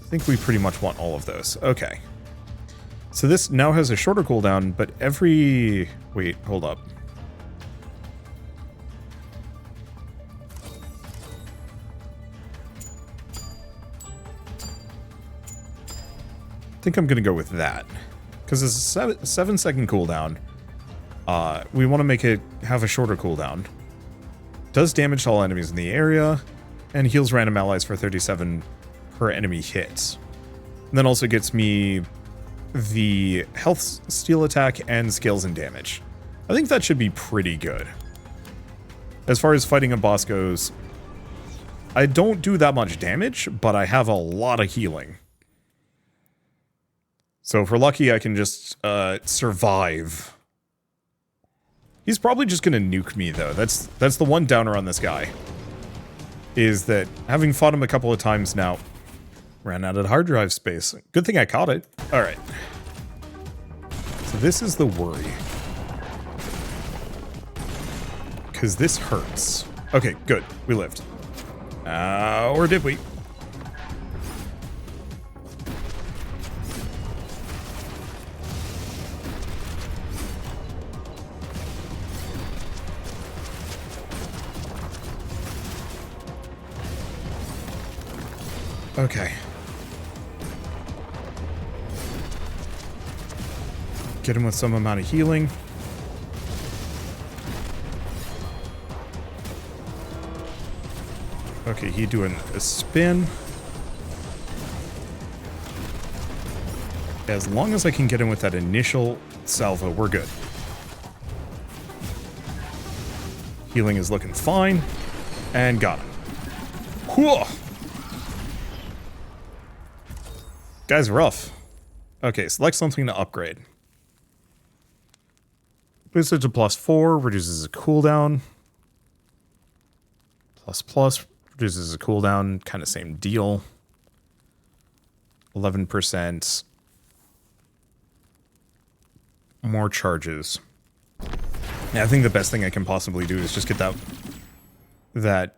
I think we pretty much want all of those. Okay. So this now has a shorter cooldown, but every... Wait, hold up. I think I'm going to go with that. Because it's a 7-second cooldown. We want to make it have a shorter cooldown. Does damage to all enemies in the area. And heals random allies for 37 per enemy hit. And then also gets me the health steal attack and scales and damage. I think that should be pretty good. As far as fighting a boss goes, I don't do that much damage, but I have a lot of healing. So if we're lucky, I can just survive. He's probably just gonna nuke me, though. That's the one downer on this guy. Is that having fought him a couple of times now, ran out of hard drive space. Good thing I caught it. Alright. So this is the worry. Because this hurts. Okay, good. We lived. Or did we? Okay. Get him with some amount of healing. Okay, he doing a spin. As long as I can get him with that initial salvo, we're good. Healing is looking fine. And got him. Whoa! Guy's rough. Okay, select something to upgrade. Boosted to +4, reduces a cooldown. ++ reduces a cooldown, kind of same deal. 11%. More charges. Yeah, I think the best thing I can possibly do is just get that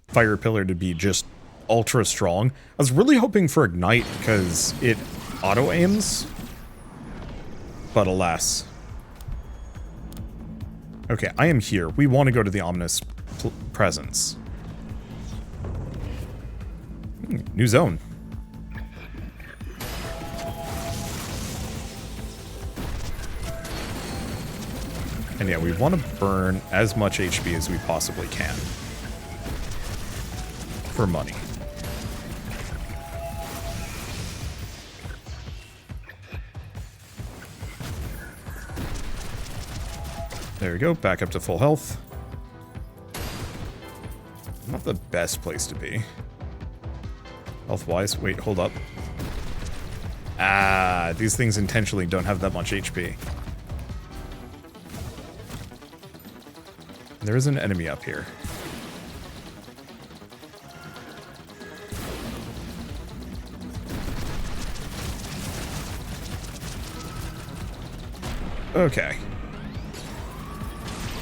fire pillar to be just ultra strong. I was really hoping for Ignite because it auto aims, but alas. Okay, I am here. We want to go to the ominous presence. New zone. And yeah, we want to burn as much HP as we possibly can. For money. There we go, back up to full health. Not the best place to be. Health-wise. Wait, hold up. Ah, these things intentionally don't have that much HP. There is an enemy up here. Okay.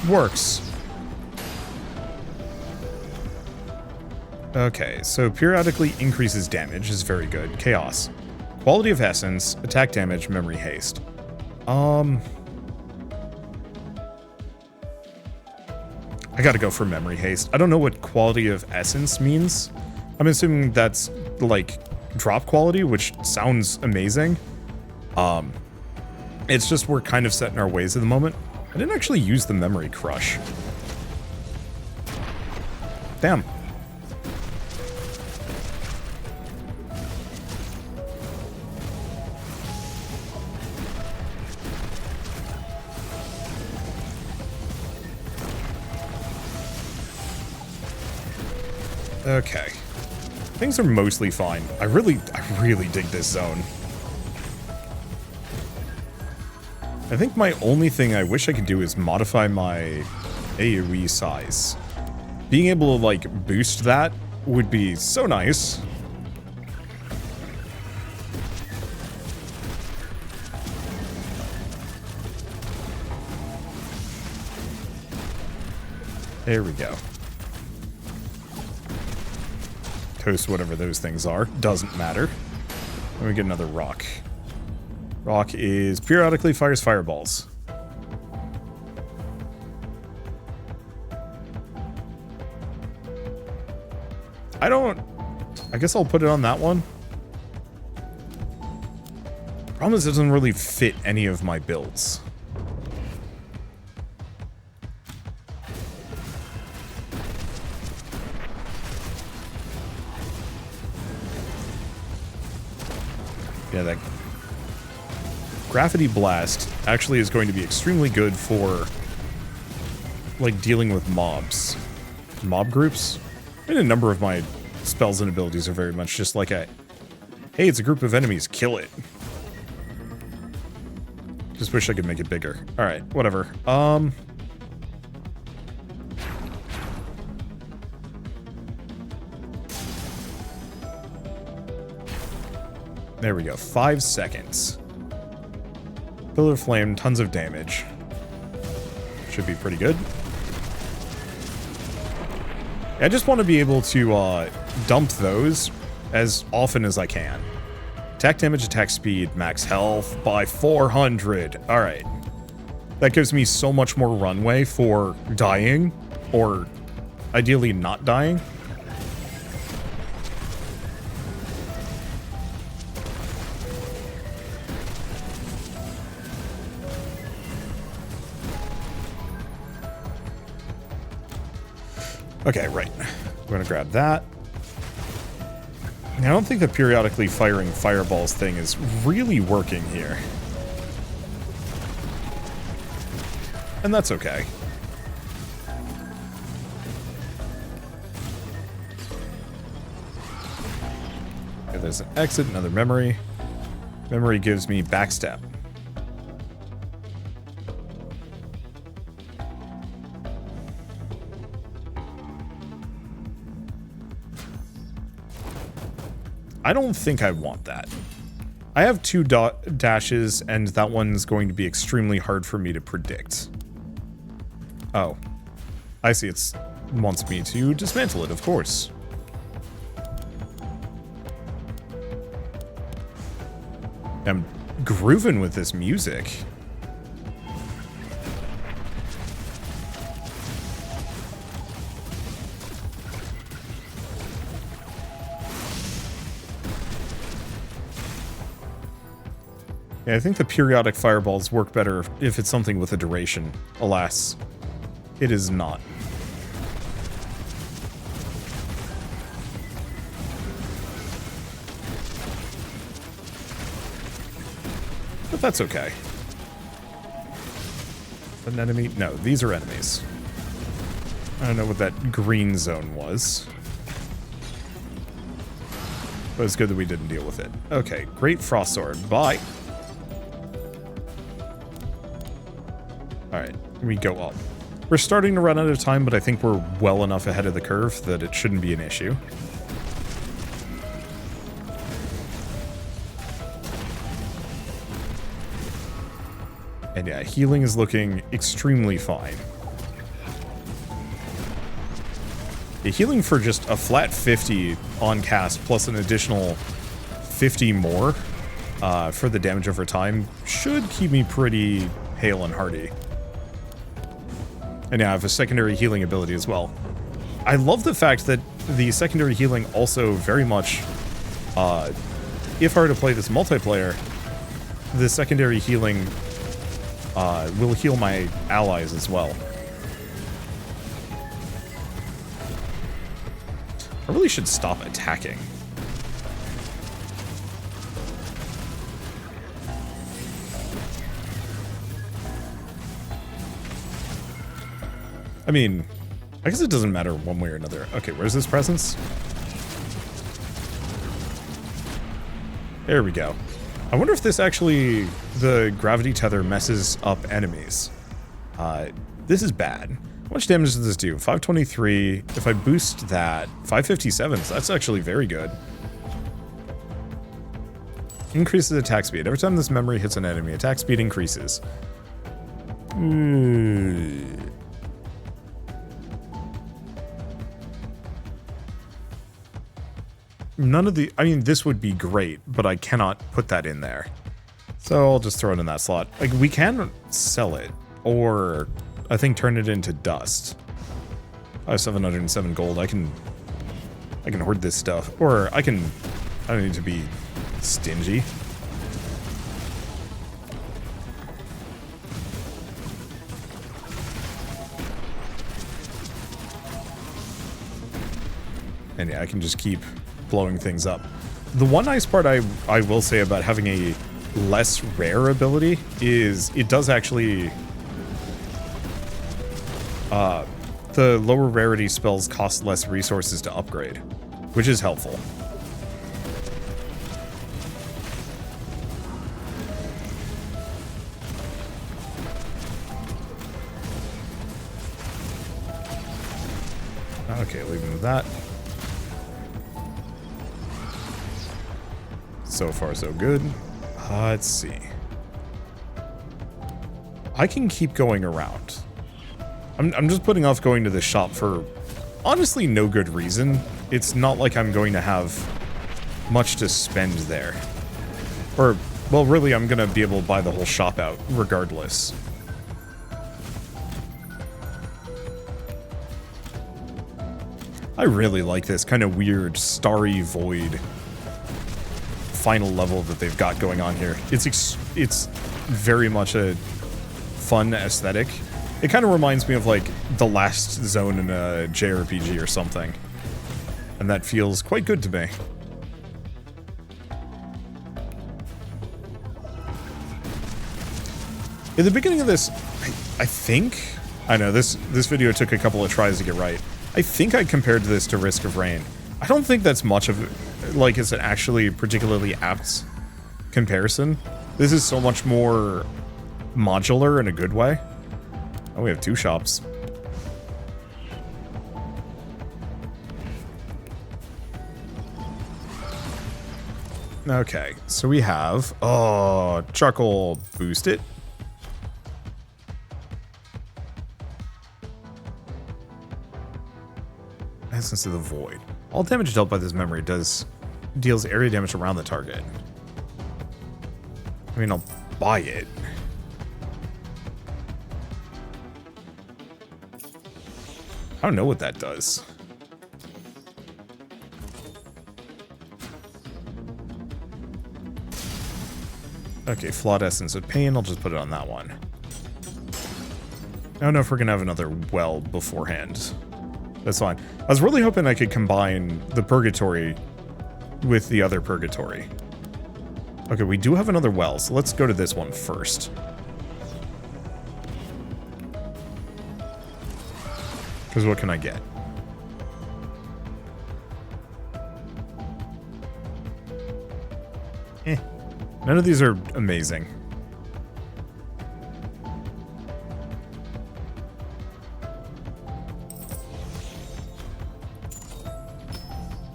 Works. Okay, so periodically increases damage is very good. Chaos. Quality of Essence, attack damage, memory haste. I gotta go for memory haste. I don't know what quality of essence means. I'm assuming that's like drop quality, which sounds amazing. It's just we're kind of set in our ways at the moment. I didn't actually use the memory crush. Damn. Okay. Things are mostly fine. I really dig this zone. I think my only thing I wish I could do is modify my AoE size. Being able to, like, boost that would be so nice. There we go. Toast whatever those things are. Doesn't matter. Let me get another rock. Rock is periodically fires fireballs. I guess I'll put it on that one. Problem is it doesn't really fit any of my builds. Yeah, that Gravity Blast actually is going to be extremely good for, like, dealing with mobs. Mob groups? I mean, a number of my spells and abilities are very much just like a, hey, it's a group of enemies, kill it. Just wish I could make it bigger. Alright, whatever. There we go, 5 seconds. Pillar of Flame, tons of damage. Should be pretty good. I just want to be able to dump those as often as I can. Attack damage, attack speed, max health by 400. Alright. That gives me so much more runway for dying, or ideally not dying. Okay, right. I'm gonna grab that. I don't think the periodically firing fireballs thing is really working here. And that's okay. Okay, there's an exit, another memory. Memory gives me backstep. I don't think I want that. I have 2 dashes, and that one's going to be extremely hard for me to predict. Oh. I see, it wants me to dismantle it, of course. I'm grooving with this music. Yeah, I think the periodic fireballs work better if it's something with a duration. Alas, it is not. But that's okay. An enemy? No, these are enemies. I don't know what that green zone was. But it's good that we didn't deal with it. Okay, great Frost Sword. Bye. Alright, we go up. We're starting to run out of time, but I think we're well enough ahead of the curve that it shouldn't be an issue. And yeah, healing is looking extremely fine. Yeah, healing for just a flat 50 on cast plus an additional 50 more for the damage over time should keep me pretty hale and hearty. And yeah, I have a secondary healing ability as well. I love the fact that the secondary healing also very much, if I were to play this multiplayer, the secondary healing will heal my allies as well. I really should stop attacking. I mean, I guess it doesn't matter one way or another. Okay, where's this presence? There we go. I wonder if this actually, the gravity tether messes up enemies. This is bad. How much damage does this do? 523. If I boost that, 557. So that's actually very good. Increases attack speed. Every time this memory hits an enemy, attack speed increases. None of the... I mean, this would be great, but I cannot put that in there. So I'll just throw it in that slot. Like, we can sell it, or I think turn it into dust. I have 707 gold. I can hoard this stuff. Or I don't need to be stingy. And yeah, I can just keep blowing things up. The one nice part I will say about having a less rare ability is it does actually... the lower rarity spells cost less resources to upgrade, which is helpful. Okay, leaving with that. So far, so good. Let's see. I can keep going around. I'm just putting off going to the shop for honestly no good reason. It's not like I'm going to have much to spend there. Or, well, really, I'm going to be able to buy the whole shop out regardless. I really like this kind of weird starry void final level that they've got going on here. It's very much a fun aesthetic. It kind of reminds me of like the last zone in a JRPG or something, and that feels quite good to me. In the beginning of this, I think, I know this video took a couple of tries to get right. I think I compared this to Risk of Rain. I don't think that's much of like it's an actually particularly apt comparison. This is so much more modular in a good way. Oh, we have two shops. Okay, so we have... Oh, charcoal boost it. Essence of the Void. All damage dealt by this memory deals area damage around the target. I mean, I'll buy it. I don't know what that does. Okay, Flawed Essence of Pain. I'll just put it on that one. I don't know if we're going to have another well beforehand. That's fine. I was really hoping I could combine the Purgatory with the other Purgatory. Okay, we do have another well, so let's go to this one first. Because what can I get? None of these are amazing.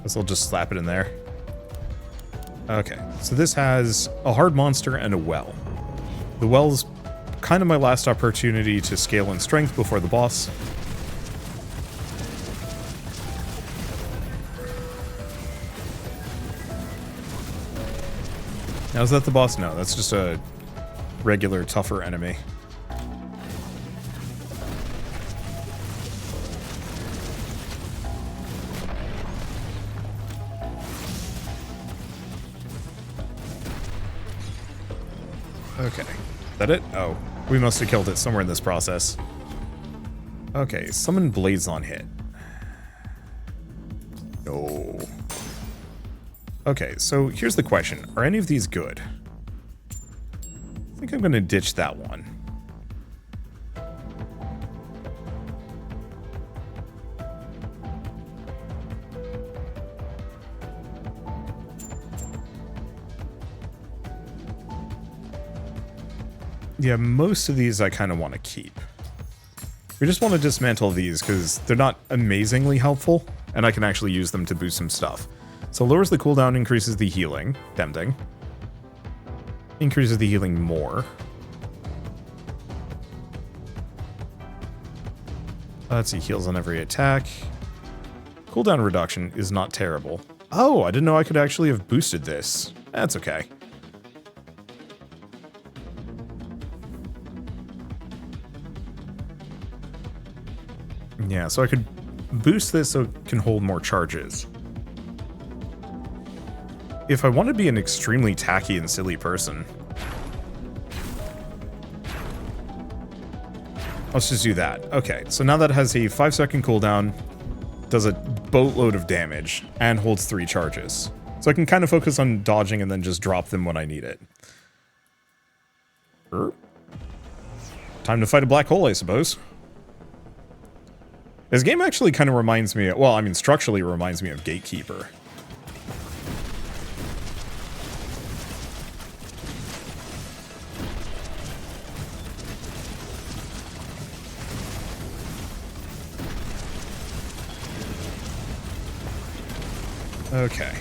Guess I'll just slap it in there. Okay, so this has a hard monster and a well. The well's kind of my last opportunity to scale in strength before the boss. Now, is that the boss? No, that's just a regular, tougher enemy. Okay. Is that it? Oh, we must have killed it somewhere in this process. Okay, summon blades on hit. No. Okay, so here's the question. Are any of these good? I think I'm going to ditch that one. Yeah, most of these I kind of want to keep. We just want to dismantle these because they're not amazingly helpful, and I can actually use them to boost some stuff. So lowers the cooldown, increases the healing. Tempting. Increases the healing more. Let's see, heals on every attack. Cooldown reduction is not terrible. Oh, I didn't know I could actually have boosted this. That's okay. Yeah, so I could boost this so it can hold more charges. If I want to be an extremely tacky and silly person, let's just do that. Okay, so now that has a 5-second cooldown, does a boatload of damage, and holds 3 charges. So I can kind of focus on dodging and then just drop them when I need it. Time to fight a black hole, I suppose. This game actually kind of reminds me, well, I mean, structurally it reminds me of Gatekeeper. Okay.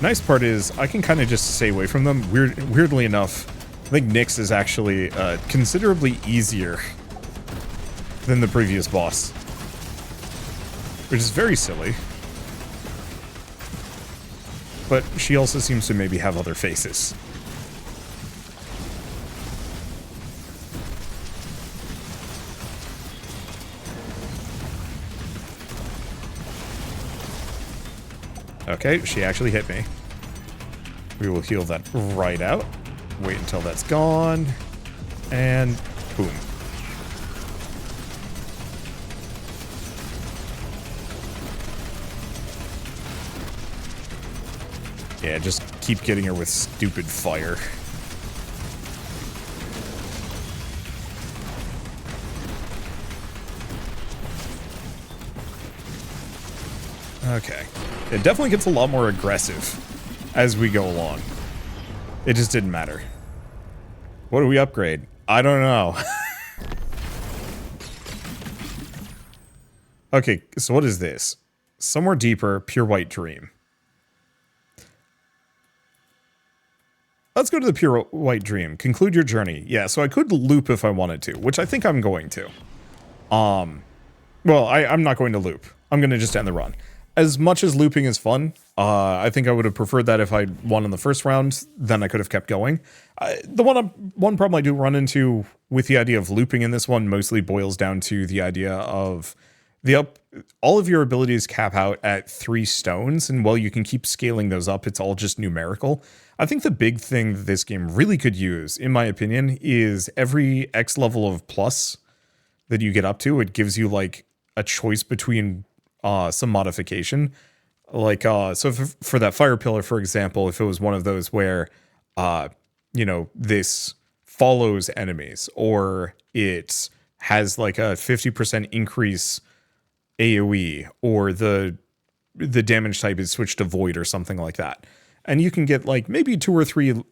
Nice part is I can kind of just stay away from them. Weirdly enough, I think Nyx is actually considerably easier than the previous boss, which is very silly. But she also seems to maybe have other faces. Okay, she actually hit me. We will heal that right out. Wait until that's gone. And boom. Yeah, just keep getting her with stupid fire. Okay. It definitely gets a lot more aggressive as we go along. It just didn't matter. What do we upgrade? I don't know. Okay, so what is this? Somewhere deeper, pure white dream. Let's go to the pure white dream. Conclude your journey. Yeah, so I could loop if I wanted to, which I think I'm going to. Well, I'm not going to loop. I'm going to just end the run. As much as looping is fun, I think I would have preferred that if I'd won in the first round, then I could have kept going. The one problem I do run into with the idea of looping in this one mostly boils down to the idea of all of your abilities cap out at 3 stones, and while you can keep scaling those up, it's all just numerical. I think the big thing that this game really could use, in my opinion, is every X level of plus that you get up to, it gives you like a choice between some modification. Like, so for that fire pillar, for example, if it was one of those where, you know, this follows enemies, or it has like a 50% increase AoE, or the damage type is switched to void or something like that. and you can get like maybe 2 or 3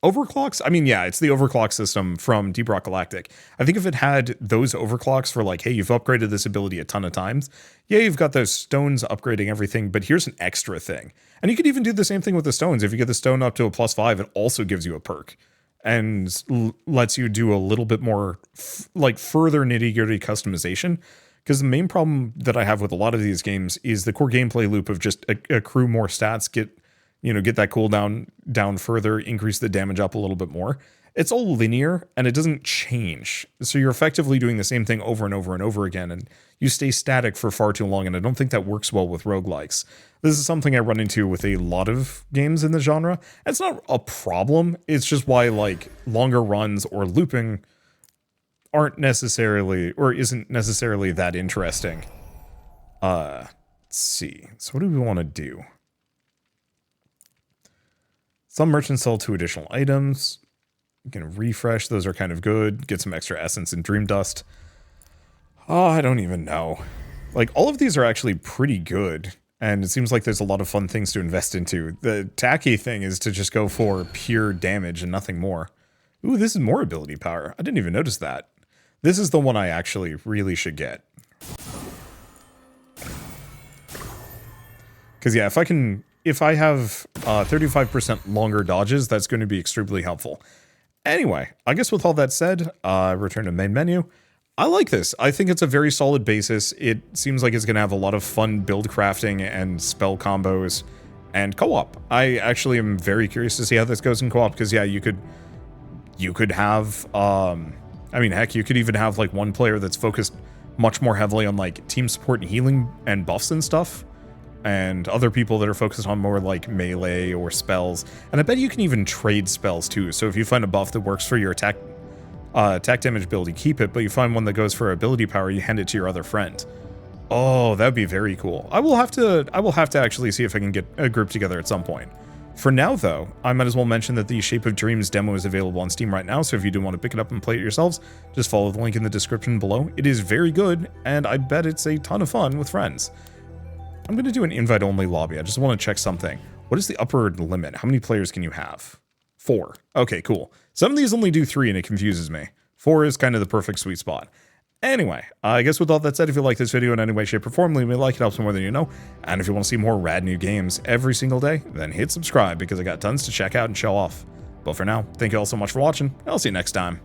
overclocks. I mean, yeah, it's the overclock system from Deep Rock Galactic. I think if it had those overclocks for like, hey, you've upgraded this ability a ton of times. Yeah, you've got those stones upgrading everything, but here's an extra thing. And you could even do the same thing with the stones. If you get the stone up to a +5, it also gives you a perk and lets you do a little bit more like further nitty-gritty customization. Because the main problem that I have with a lot of these games is the core gameplay loop of just accrue more stats, get that cooldown down further, increase the damage up a little bit more. It's all linear and it doesn't change. So you're effectively doing the same thing over and over and over again, and you stay static for far too long, and I don't think that works well with roguelikes. This is something I run into with a lot of games in the genre. It's not a problem, it's just why like longer runs or looping aren't necessarily, or isn't necessarily that interesting. Let's see. So what do we want to do? Some merchants sell 2 additional items. You can refresh. Those are kind of good. Get some extra essence and dream dust. Oh, I don't even know. Like, all of these are actually pretty good. And it seems like there's a lot of fun things to invest into. The tacky thing is to just go for pure damage and nothing more. Ooh, this is more ability power. I didn't even notice that. This is the one I actually really should get. Because, yeah, if I have 35% longer dodges, that's going to be extremely helpful. Anyway, I guess with all that said, return to main menu. I like this. I think it's a very solid basis. It seems like it's going to have a lot of fun build crafting and spell combos and co-op. I actually am very curious to see how this goes in co-op, because yeah, you could have, I mean, heck, you could even have like one player that's focused much more heavily on like team support and healing and buffs and stuff, and other people that are focused on more like melee or spells. And I bet you can even trade spells too. So if you find a buff that works for your attack damage build, you keep it, but you find one that goes for ability power, you hand it to your other friend. Oh, that'd be very cool. I will have to actually see if I can get a group together at some point. For now, though, I might as well mention that the Shape of Dreams demo is available on Steam right now, so if you do want to pick it up and play it yourselves, just follow the link in the description below. It is very good, and I bet it's a ton of fun with friends. I'm going to do an invite-only lobby. I just want to check something. What is the upper limit? How many players can you have? 4. Okay, cool. Some of these only do 3, and it confuses me. 4 is kind of the perfect sweet spot. Anyway, I guess with all that said, if you like this video in any way, shape, or form, leave me a like. It helps more than you know. And if you want to see more rad new games every single day, then hit subscribe, because I got tons to check out and show off. But for now, thank you all so much for watching. I'll see you next time.